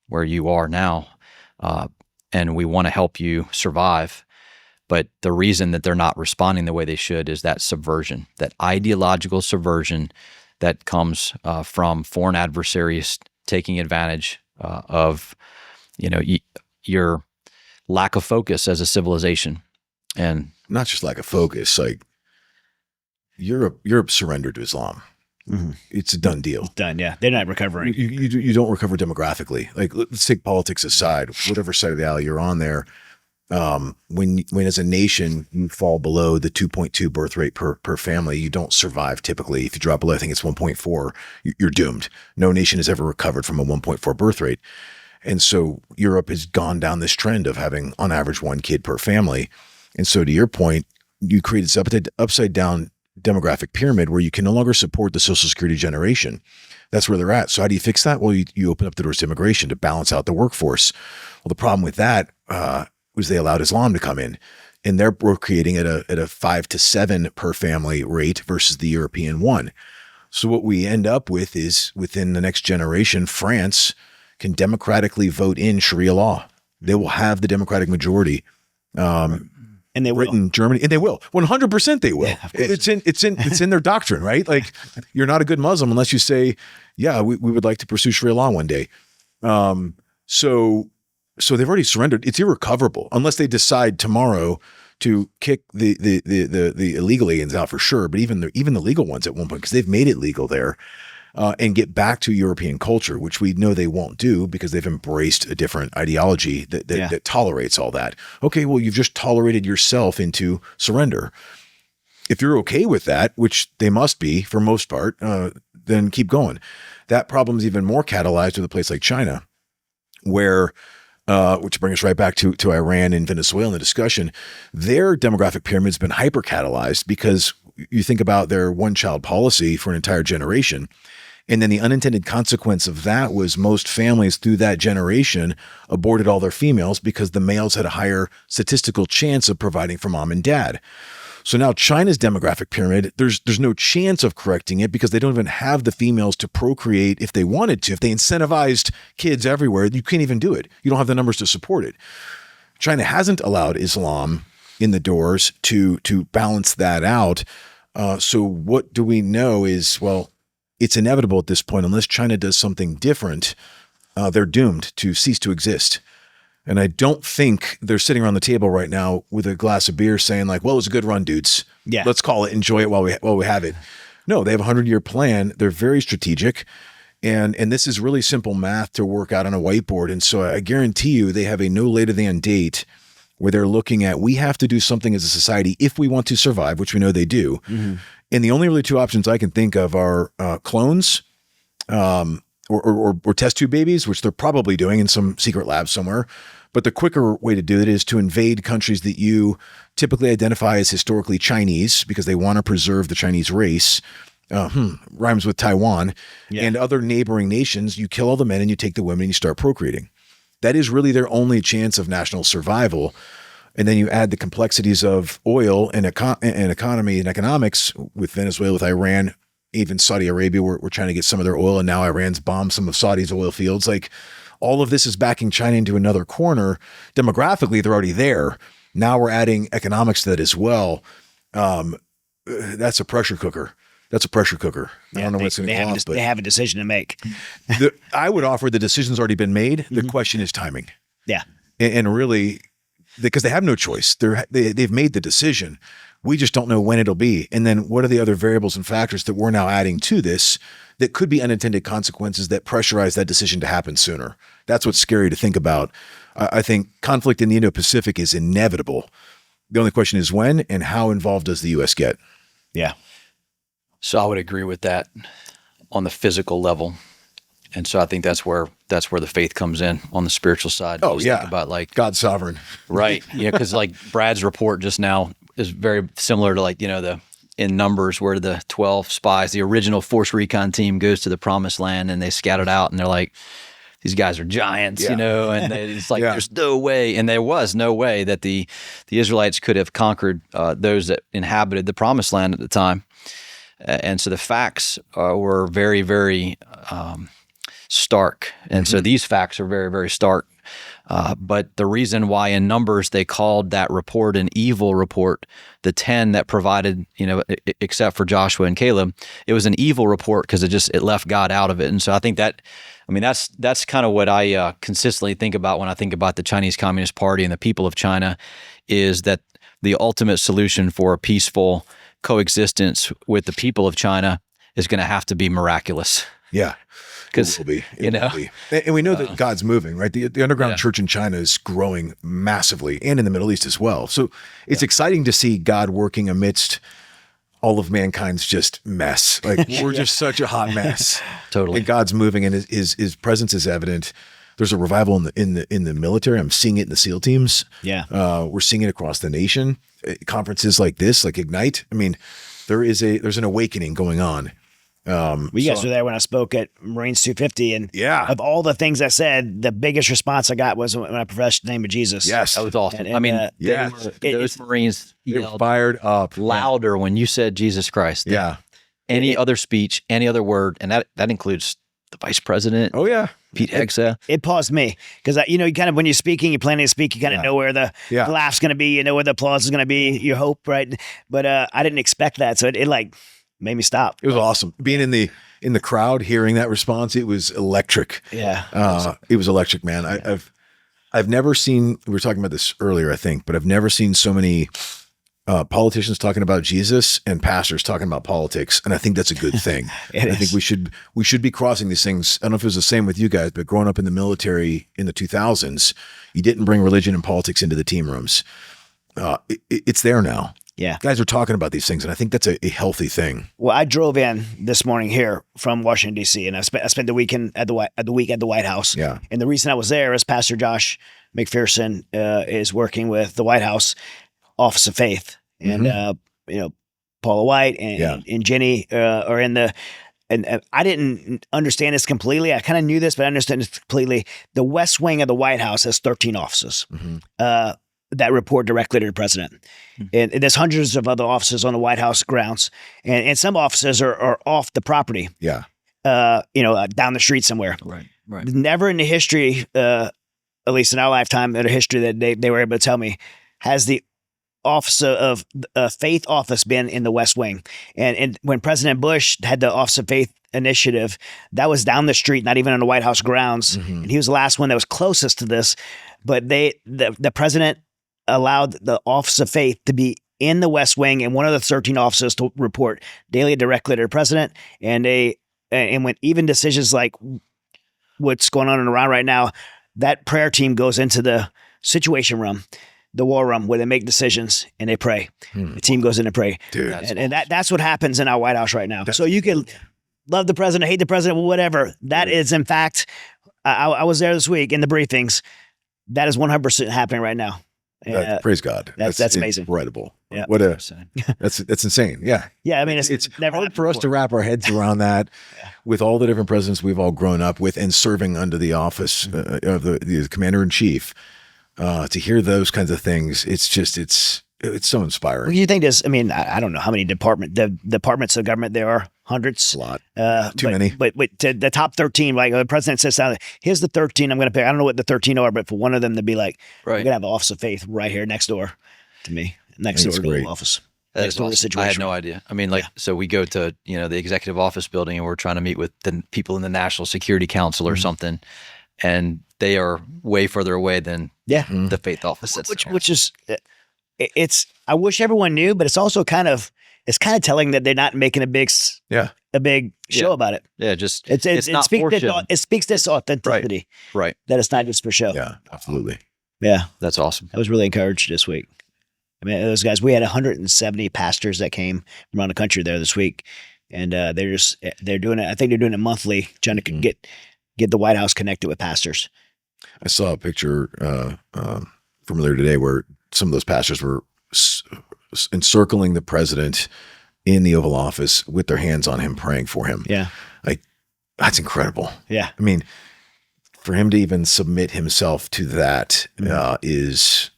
where you are now, and we want to help you survive. But the reason that they're not responding the way they should is that subversion, that ideological subversion that comes from foreign adversaries taking advantage of, your lack of focus as a civilization. And not just lack of focus, like Europe surrendered to Islam. It's a done deal. It's done. Yeah. They're not recovering. You don't recover demographically. Like, let's take politics aside, whatever side of the aisle you're on there. When as a nation you fall below the 2.2 birth rate per family, you don't survive typically. If you drop below, I think it's 1.4, you're doomed. No nation has ever recovered from a 1.4 birth rate. And so Europe has gone down this trend of having on average one kid per family. And so to your point, you created this upside down demographic pyramid where you can no longer support the Social Security generation. That's where they're at. So how do you fix that? Well, you open up the doors to immigration to balance out the workforce. Well, the problem with that was they allowed Islam to come in, and they're creating at a 5 to 7 per family rate versus the European one. So what we end up with is within the next generation, France can democratically vote in Sharia law. They will have the democratic majority. And they will. Britain, Germany, and they will. 100% they will. Yeah, it's in their doctrine, right? Like, you're not a good Muslim unless you say, yeah, we would like to pursue Sharia law one day. So they've already surrendered. It's irrecoverable unless they decide tomorrow to kick the illegal aliens out for sure. But even the legal ones at one point, because they've made it legal there, and get back to European culture, which we know they won't do because they've embraced a different ideology that tolerates all that. Okay, well, you've just tolerated yourself into surrender. If you're okay with that, which they must be for most part, then keep going. That problem is even more catalyzed with a place like China, where which brings us right back to Iran and Venezuela in the discussion. Their demographic pyramid's been hyper catalyzed because you think about their one-child policy for an entire generation. And then the unintended consequence of that was most families through that generation aborted all their females because the males had a higher statistical chance of providing for mom and dad. So now China's demographic pyramid, there's no chance of correcting it because they don't even have the females to procreate if they wanted to. If they incentivized kids everywhere, you can't even do it. You don't have the numbers to support it. China hasn't allowed Islam in the doors to balance that out. So what do we know is, well, it's inevitable at this point, unless China does something different, they're doomed to cease to exist. And I don't think they're sitting around the table right now with a glass of beer saying like, well, it was a good run, dudes. Yeah. Let's call it, enjoy it while we have it. No, they have a 100-year plan. They're very strategic. And this is really simple math to work out on a whiteboard. And so I guarantee you they have a no later than date where they're looking at, we have to do something as a society if we want to survive, which we know they do. Mm-hmm. And the only really two options I can think of are clones or test tube babies, which they're probably doing in some secret lab somewhere. But the quicker way to do it is to invade countries that you typically identify as historically Chinese because they want to preserve the Chinese race. Rhymes with Taiwan and other neighboring nations. You kill all the men and you take the women and you start procreating. That is really their only chance of national survival. And then you add the complexities of oil and economy and economics with Venezuela, with Iran, even Saudi Arabia. We're trying to get some of their oil, and now Iran's bombed some of Saudi's oil fields. Like, all of this is backing China into another corner. Demographically, they're already there. Now we're adding economics to that as well. That's a pressure cooker. I don't know what's going to go off, but they have a decision to make. I would offer the decision's already been made. The question is timing. Yeah. And really, because they have no choice. They've made the decision. We just don't know when it'll be. And then what are the other variables and factors that we're now adding to this that could be unintended consequences that pressurize that decision to happen sooner? That's what's scary to think about. I think conflict in the Indo-Pacific is inevitable. The only question is when and how involved does the U.S. get? Yeah. So I would agree with that on the physical level. And so I think that's where the faith comes in on the spiritual side. Oh, yeah. Think about like God's sovereign. Right. Yeah. Cause like Brad's report just now is very similar to like, in Numbers where the 12 spies, the original force recon team goes to the promised land and they scattered out and they're like, these guys are giants, and it's like, there's no way. And there was no way that the Israelites could have conquered those that inhabited the promised land at the time. And so the facts were very, very stark. And so these facts are very, very stark. But the reason why in Numbers they called that report an evil report, the 10 that provided, except for Joshua and Caleb, it was an evil report because it left God out of it. And so I think that's kind of what I consistently think about when I think about the Chinese Communist Party and the people of China, is that the ultimate solution for a peaceful coexistence with the people of China is going to have to be miraculous. Yeah. Because, It will be. And we know that God's moving, right? The underground church in China is growing massively, and in the Middle East as well. So it's exciting to see God working amidst all of mankind's just mess. Like we're just such a hot mess. Totally. And God's moving, and his presence is evident. There's a revival in the military. I'm seeing it in the SEAL teams. Yeah. We're seeing it across the nation. Conferences like this, like Ignite. I mean, there's an awakening going on. You guys were there when I spoke at Marines 250, and of all the things I said, the biggest response I got was when I professed the name of Jesus. Yes, that was awesome. Those Marines yelled fired up louder when you said Jesus Christ. Yeah. Any other speech, any other word, and that includes the vice president. Oh yeah, Pete Hegseth. It paused me because you kind of, when you're speaking, you're planning to speak, you kind of know where the laugh's going to be, you know where the applause is going to be, your hope, right? But I didn't expect that, so it like made me stop. It was awesome being in the crowd, hearing that response. It was electric. Yeah, it was electric, man. I've never seen. We were talking about this earlier, I think, but I've never seen so many politicians talking about Jesus and pastors talking about politics, and I think that's a good thing. I think we should be crossing these things. I don't know if it was the same with you guys, but growing up in the military in the 2000s, you didn't bring religion and politics into the team rooms. It's there now. Yeah, guys are talking about these things, and I think that's a healthy thing. Well, I drove in this morning here from Washington D.C., and I spent the weekend at the White House. Yeah, and the reason I was there is Pastor Josh McPherson is working with the White House Office of Faith, and Paula White and Jenny are in the. And I didn't understand this completely. I kind of knew this, but I understood this completely. The West Wing of the White House has 13 offices. That report directly to the president. And there's hundreds of other offices on the White House grounds. And some offices are off the property. Yeah. Down the street somewhere. Right. Never in the history, at least in our lifetime, in the history that they were able to tell me, has the Office of Faith office been in the West Wing. And when President Bush had the Office of Faith initiative, that was down the street, not even on the White House grounds. And he was the last one that was closest to this. But the president allowed the Office of Faith to be in the West Wing and one of the 13 offices to report daily directly to the president. And when even decisions like what's going on in Iran right now, that prayer team goes into the situation room, the war room, where they make decisions and they pray. The team goes in and pray. Dude, and that's what happens in our White House right now. So you can love the president, hate the president, whatever. That is, in fact, I was there this week in the briefings. That is 100% happening right now. Praise God. That's amazing. Incredible. Yeah. That's insane. Yeah. Yeah. I mean, it's never hard for us to wrap our heads around that with all the different presidents we've all grown up with and serving under the office of the commander in chief. To hear those kinds of things, it's so inspiring. What do you think is, I mean, I don't know how many departments of government there are. Hundreds. A lot. Too many. But to the top 13, like the president says, here's the 13 I'm going to pick. I don't know what the 13 are, but for one of them to be like, we're going to have the Office of Faith right here next door to me. Next door to the office. That's awesome. I had no idea. I mean, so we go to, the executive office building and we're trying to meet with the people in the National Security Council or something. and they are way further away than Yeah. the faith office. Which is, it's, I wish everyone knew, but it's also it's kind of telling that they're not making a big show Yeah. about it. Yeah, just It not for show. it speaks this authenticity, Right. that it's not just for show. Yeah, absolutely. Yeah. That's awesome. I was really encouraged this week. I mean, those guys, we had 170 pastors that came from around the country there this week. And they're doing it. I think they're doing it monthly, trying to get the White House connected with pastors. I saw a picture from earlier today where some of those pastors were encircling the president in the Oval Office with their hands on him, praying for him. Yeah. Like, that's incredible. Yeah. I mean, for him to even submit himself to that is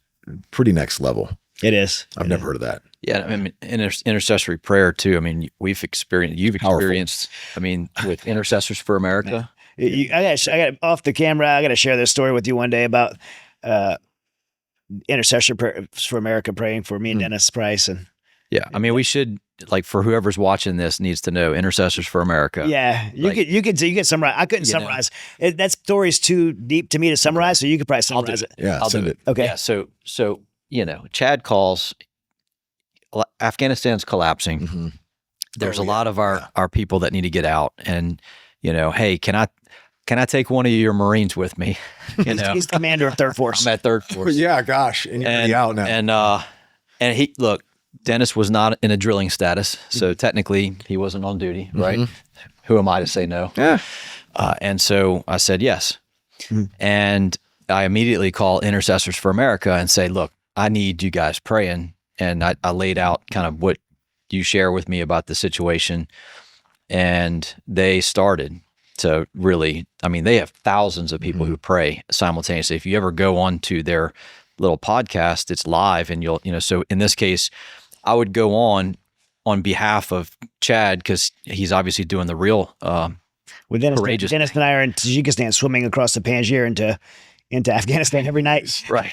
pretty next level. It is. I've never heard of that. Yeah, I mean, intercessory prayer too. I mean, you've experienced. I mean, with Intercessors for America. I got off the camera. I got to share this story with you one day about Intercessory for America praying for me and Dennis Price. And yeah, I mean, we should, like, for whoever's watching this needs to know Intercessors for America. Yeah, you could summarize. I couldn't summarize. That story's too deep to me to summarize, so you could probably summarize it. Yeah, I'll send do it. Okay. Yeah, so Chad calls. Afghanistan's collapsing. Mm-hmm. There's a lot of our people that need to get out, and hey, can I take one of your Marines with me? He's commander of Third Force. I'm at Third Force. Yeah, gosh, and you're already out now. And he Dennis was not in a drilling status, so technically he wasn't on duty, right? Who am I to say no? Yeah. And so I said yes, and I immediately call Intercessors for America and say, look, I need you guys praying. And I laid out kind of what you share with me about the situation. And they started to really, I mean, they have thousands of people who pray simultaneously. If you ever go on to their little podcast, it's live, and so in this case, I would go on behalf of Chad, because he's obviously doing the real courageous. Dennis and I are in Tajikistan swimming across the Panjshir into Afghanistan every night. Right.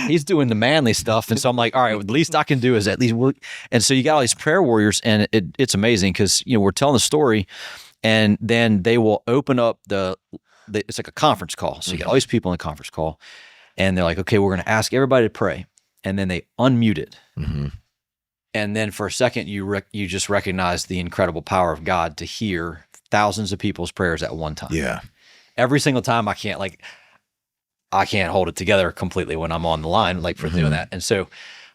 He's doing the manly stuff. And so I'm like, all right, the least I can do is at least work. And so you got all these prayer warriors, and it's amazing because, we're telling the story, and then they will open up it's like a conference call. So you got all these people in a conference call, and they're like, okay, we're going to ask everybody to pray. And then they unmute it. And then for a second, you just recognize the incredible power of God to hear thousands of people's prayers at one time. Yeah. Every single time I can't hold it together completely when I'm on the line, like, for doing that. And so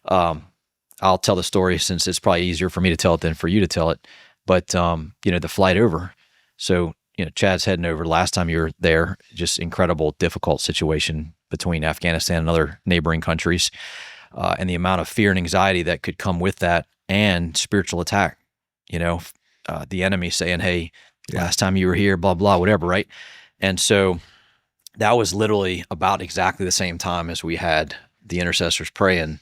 I'll tell the story, since it's probably easier for me to tell it than for you to tell it. But, the flight over. So, Chad's heading over. Last time you were there, just incredible, difficult situation between Afghanistan and other neighboring countries. And the amount of fear and anxiety that could come with that, and spiritual attack, the enemy saying, hey, last time you were here, blah, blah, whatever, right? And so that was literally about exactly the same time as we had the intercessors praying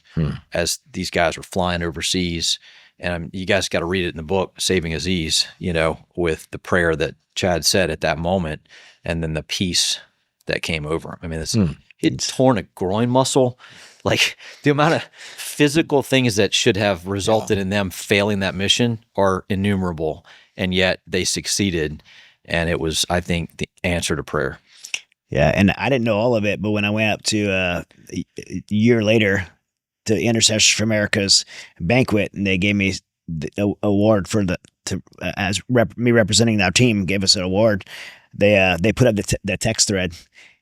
as these guys were flying overseas. And you guys got to read it in the book, Saving Aziz, with the prayer that Chad said at that moment, and then the peace that came over him. I mean, he'd torn a groin muscle. Like, the amount of physical things that should have resulted in them failing that mission are innumerable, and yet they succeeded. And it was, I think, the answer to prayer. Yeah, and I didn't know all of it, but when I went up to a year later to Intercessors for America's banquet, and they gave me the award for me representing our team, gave us an award. They put up the text thread,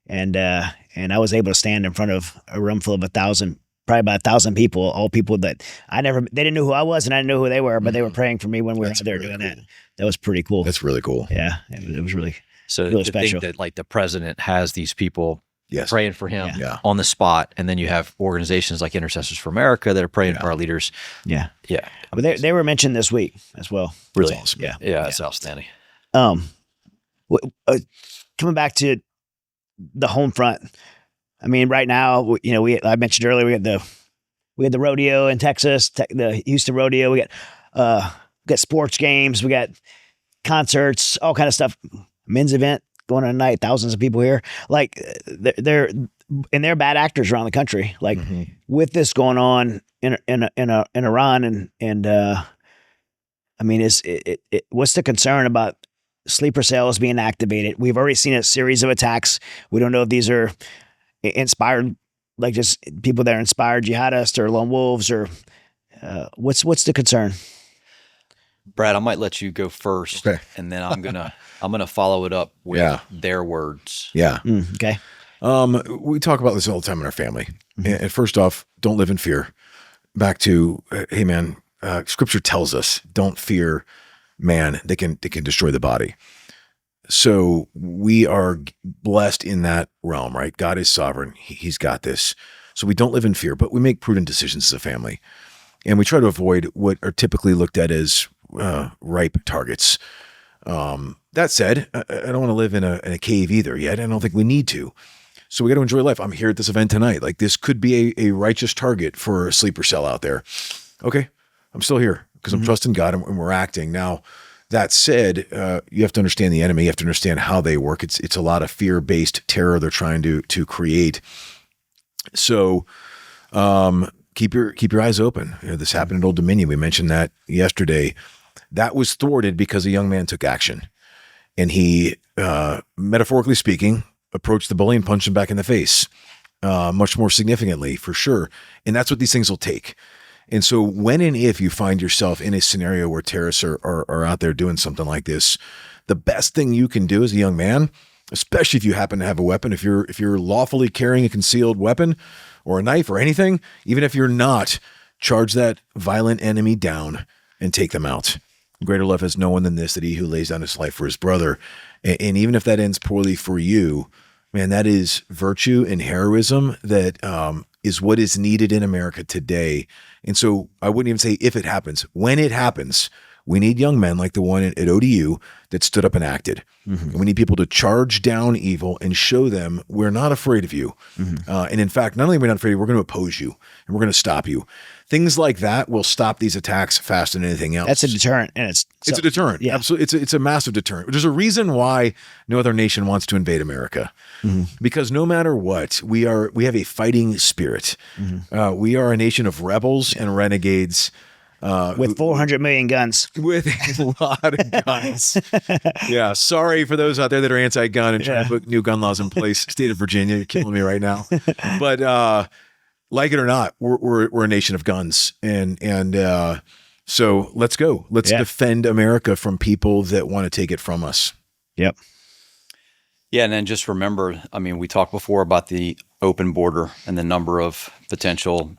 and I was able to stand in front of a room full of probably about 1,000 people, all people that they didn't know who I was, and I didn't know who they were, but they were praying for me when we were out there doing that. That was pretty cool. That's really cool. Yeah, it was really. So really to special. think that, like, the president has these people praying for him on the spot, and then you have organizations like Intercessors for America that are praying for our leaders. Yeah. Yeah. But they were mentioned this week as well. Really? That's awesome. Yeah, it's outstanding. Coming back to the home front, I mean, right now, I mentioned earlier, we had the rodeo in Texas, the Houston rodeo. We got sports games, we got concerts, all kind of stuff. Men's event going on tonight. Thousands of people here. Like, they're bad actors around the country. Like, with this going on in Iran, and I mean, what's the concern about sleeper cells being activated. We've already seen a series of attacks. We don't know if these are inspired, like just people that are inspired jihadists or lone wolves, or what's the concern? Brad, I might let you go first, Okay. and then I'm gonna follow it up with their words. Yeah. Okay. We talk about this all the time in our family. And first off, don't live in fear. Back to, hey man, Scripture tells us, don't fear man. They can destroy the body. So we are blessed in that realm, right? God is sovereign. He's got this. So we don't live in fear, but we make prudent decisions as a family. And we try to avoid what are typically looked at as ripe targets. That said, I don't want to live in a cave either yet. I don't think we need to. So we got to enjoy life. I'm here at this event tonight. Like, this could be a righteous target for a sleeper cell out there. Okay, I'm still here because I'm trusting God and we're acting. Now, that said, you have to understand the enemy. You have to understand how they work. It's a lot of fear-based terror they're trying to create. So keep your eyes open. This happened at Old Dominion. We mentioned that yesterday. That was thwarted because a young man took action. And he, metaphorically speaking, approached the bully and punched him back in the face, much more significantly, for sure. And that's what these things will take. And so when and if you find yourself in a scenario where terrorists are out there doing something like this, the best thing you can do as a young man, especially if you happen to have a weapon, if you're lawfully carrying a concealed weapon or a knife or anything, even if you're not, charge that violent enemy down and take them out. Greater love has no one than this, that he who lays down his life for his brother. And even if that ends poorly for you, man, that is virtue and heroism that is what is needed in America today. And so I wouldn't even say if it happens. When it happens, we need young men like the one at ODU that stood up and acted. And we need people to charge down evil and show them we're not afraid of you. And in fact, not only are we not afraid of you, we're going to oppose you and we're going to stop you. Things like that will stop these attacks faster than anything else. That's a deterrent, and it's a deterrent. Yeah. Absolutely. It's a massive deterrent. There's a reason why no other nation wants to invade America, because no matter what, we have a fighting spirit. We are a nation of rebels and renegades. With 400 million guns. With a lot of guns. Yeah. Sorry for those out there that are anti-gun and trying to put new gun laws in place. State of Virginia, you're killing me right now. But like it or not, we're a nation of guns. And so let's go. Let's defend America from people that want to take it from us. Yep. Yeah, and then just remember, I mean, we talked before about the open border and the number of potential,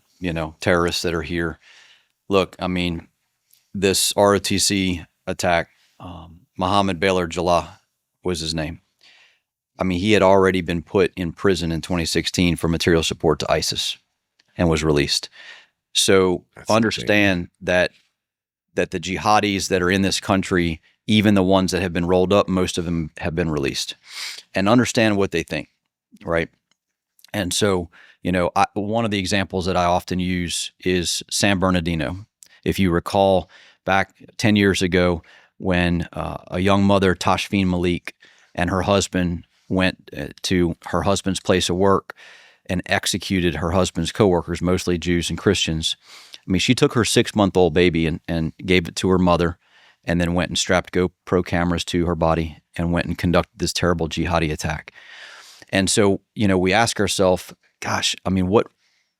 terrorists that are here. Look, I mean, this ROTC attack, Mohammed Baylor Jallah was his name. I mean, he had already been put in prison in 2016 for material support to ISIS and was released. So understand that the jihadis that are in this country, even the ones that have been rolled up, most of them have been released. And understand what they think, right? And so, one of the examples that I often use is San Bernardino. If you recall back 10 years ago when a young mother, Tashfeen Malik, and her husband went to her husband's place of work and executed her husband's coworkers, mostly Jews and Christians. I mean, she took her 6-month-old baby and gave it to her mother, and then went and strapped GoPro cameras to her body and went and conducted this terrible jihadi attack. And so, we ask ourselves, gosh, I mean, what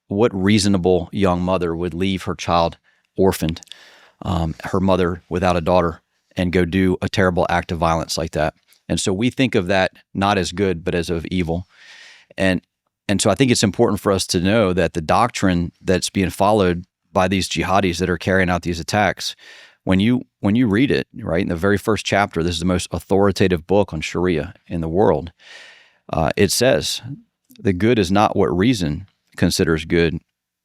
reasonable young mother would leave her child orphaned, her mother without a daughter, and go do a terrible act of violence like that? And so we think of that not as good, but as of evil. And so I think it's important for us to know that the doctrine that's being followed by these jihadis that are carrying out these attacks, when you read it, right, in the very first chapter, this is the most authoritative book on Sharia in the world. It says, the good is not what reason considers good,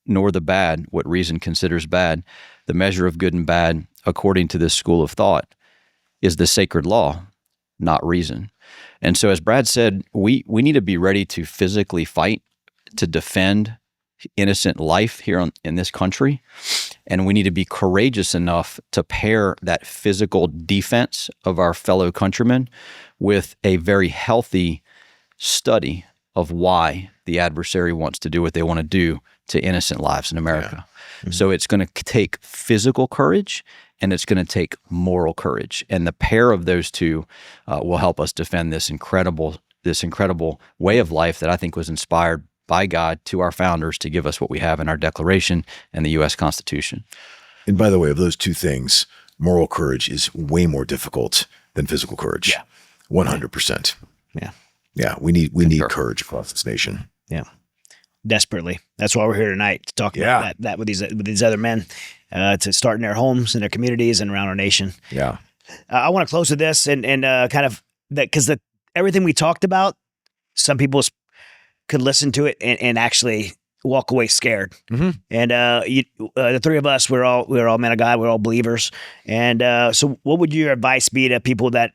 nor the bad what reason considers bad. The measure of good and bad, according to this school of thought, is the sacred law, not reason. And so, as Brad said, we need to be ready to physically fight to defend innocent life here in this country. And we need to be courageous enough to pair that physical defense of our fellow countrymen with a very healthy study of why the adversary wants to do what they want to do to innocent lives in America. So it's going to take physical courage and it's going to take moral courage. And the pair of those two will help us defend this incredible way of life that I think was inspired by God to our founders to give us what we have in our Declaration and the U.S. Constitution. And by the way, of those two things, moral courage is way more difficult than physical courage. Yeah. 100%. Yeah. Yeah. We need courage across this nation. Yeah. Desperately. That's why we're here tonight, to talk about that with these other men, to start in their homes and their communities and around our nation. Yeah. I want to close with this and kind of that, because everything we talked about, some people could listen to it and actually walk away scared. Mm-hmm. And the three of us, we're all men of God. We're all believers. And so, what would your advice be to people that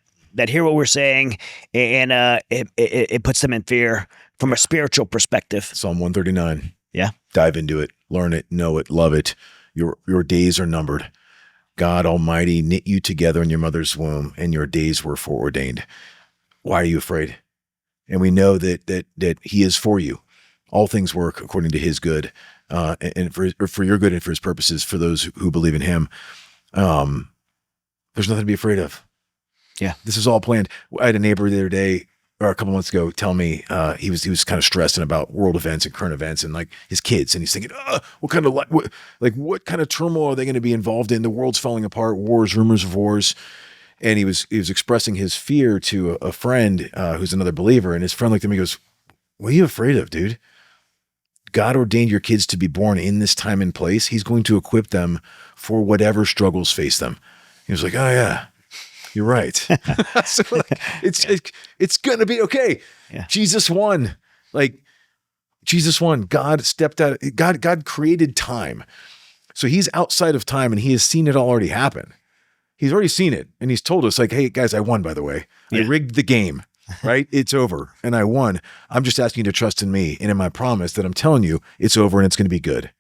hear what we're saying and it puts them in fear from a spiritual perspective? Psalm 139. Yeah. Dive into it, learn it, know it, love it. Your days are numbered. God Almighty knit you together in your mother's womb, and your days were foreordained. Why are you afraid? And we know that He is for you. All things work according to His good, and for your good and for His purposes, for those who believe in Him. There's nothing to be afraid of. Yeah. This is all planned. I had a neighbor the other day, or a couple months ago, tell me he was kind of stressing about world events and current events and like his kids, and he's thinking, what kind of turmoil are they going to be involved in? The world's falling apart, wars, rumors of wars. And he was expressing his fear to a friend who's another believer, and his friend looked at me and goes, "What are you afraid of, dude? God ordained your kids to be born in this time and place. He's going to equip them for whatever struggles face them." He was like, "Oh yeah, you're right." So it's gonna be okay. Yeah. Jesus won. Jesus won. God stepped out. God created time, so He's outside of time, and He has seen it already happen. He's already seen it, and He's told us, like, "Hey guys, I won. By the way, I rigged the game. Right? It's over, and I won. I'm just asking you to trust in me and in my promise that I'm telling you it's over and it's going to be good."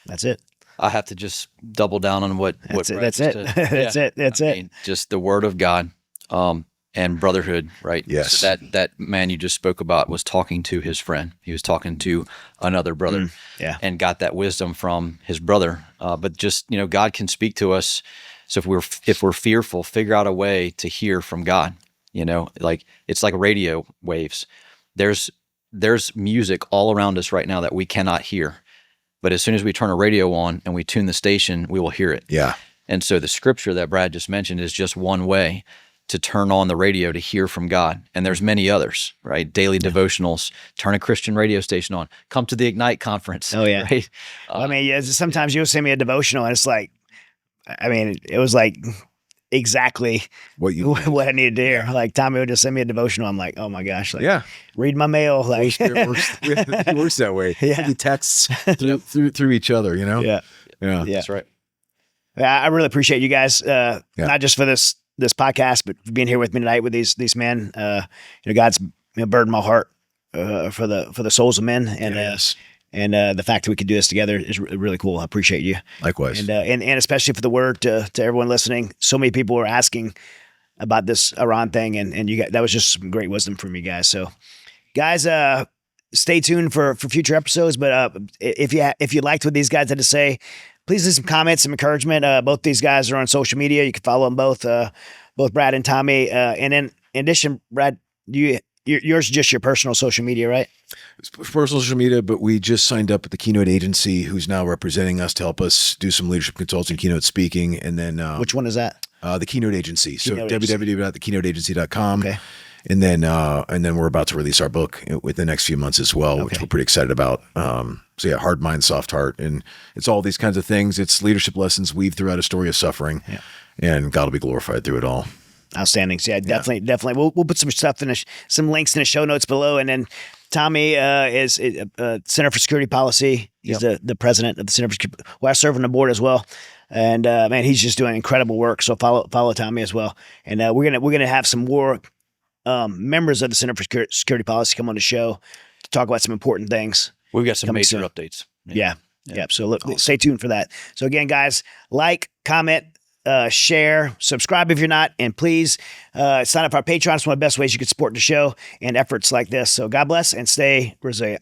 That's it. I have to just double down on what That's Brad it. said. That's it. That's it. Mean, just the Word of God, and brotherhood, right? Yes. So that man you just spoke about was talking to his friend. He was talking to another brother, and got that wisdom from his brother. But just, God can speak to us. So if we're fearful, figure out a way to hear from God. It's like radio waves. There's music all around us right now that we cannot hear. But as soon as we turn a radio on and we tune the station, we will hear it. Yeah. And so the scripture that Brad just mentioned is just one way to turn on the radio to hear from God. And there's many others, right? Daily devotionals, turn a Christian radio station on, come to the Ignite conference. Oh yeah. Right? Sometimes you'll send me a devotional and it's like, it was like exactly what I needed to hear. Like Tommy would just send me a devotional. I'm like, oh my gosh, read my mail. Like it works that way. Yeah. He texts through each other, Yeah. That's right. I really appreciate you guys, not just for this podcast, but for being here with me tonight with these men. God's burdened my heart for the souls of men, and the fact that we could do this together is really cool. I appreciate you. Likewise. And especially for the word to everyone listening. So many people were asking about this Iran thing, and you got, that was just some great wisdom from you guys. So guys, stay tuned for future episodes. But if you liked what these guys had to say, please leave some comments, some encouragement. Both these guys are on social media. You can follow them both Brad and Tommy. And then in addition, Brad, yours is just your personal social media, right? It's personal social media, but we just signed up with the Keynote Agency, who's now representing us to help us do some leadership consulting, keynote speaking, and then which one is that? The Keynote Agency. So Agency. www.thekeynoteagency.com. Okay. And then we're about to release our book within the next few months as well, which we're pretty excited about. So yeah, Hard Mind, Soft Heart, and it's all these kinds of things. It's leadership lessons weaved throughout a story of suffering, and God will be glorified through it all. Outstanding. So yeah, definitely. We'll put some stuff some links in the show notes below, and then Tommy is Center for Security Policy. He's the president of the Center for Security. Well, I serve on the board as well, and man, he's just doing incredible work. So follow Tommy as well, and we're gonna have some more members of the Center for Security Policy come on the show to talk about some important things. We've got some major soon. updates. Yeah. So stay tuned for that. So again, guys, like, comment, share, subscribe if you're not, and please sign up for our Patreon. It's one of the best ways you can support the show and efforts like this. So God bless and stay resilient.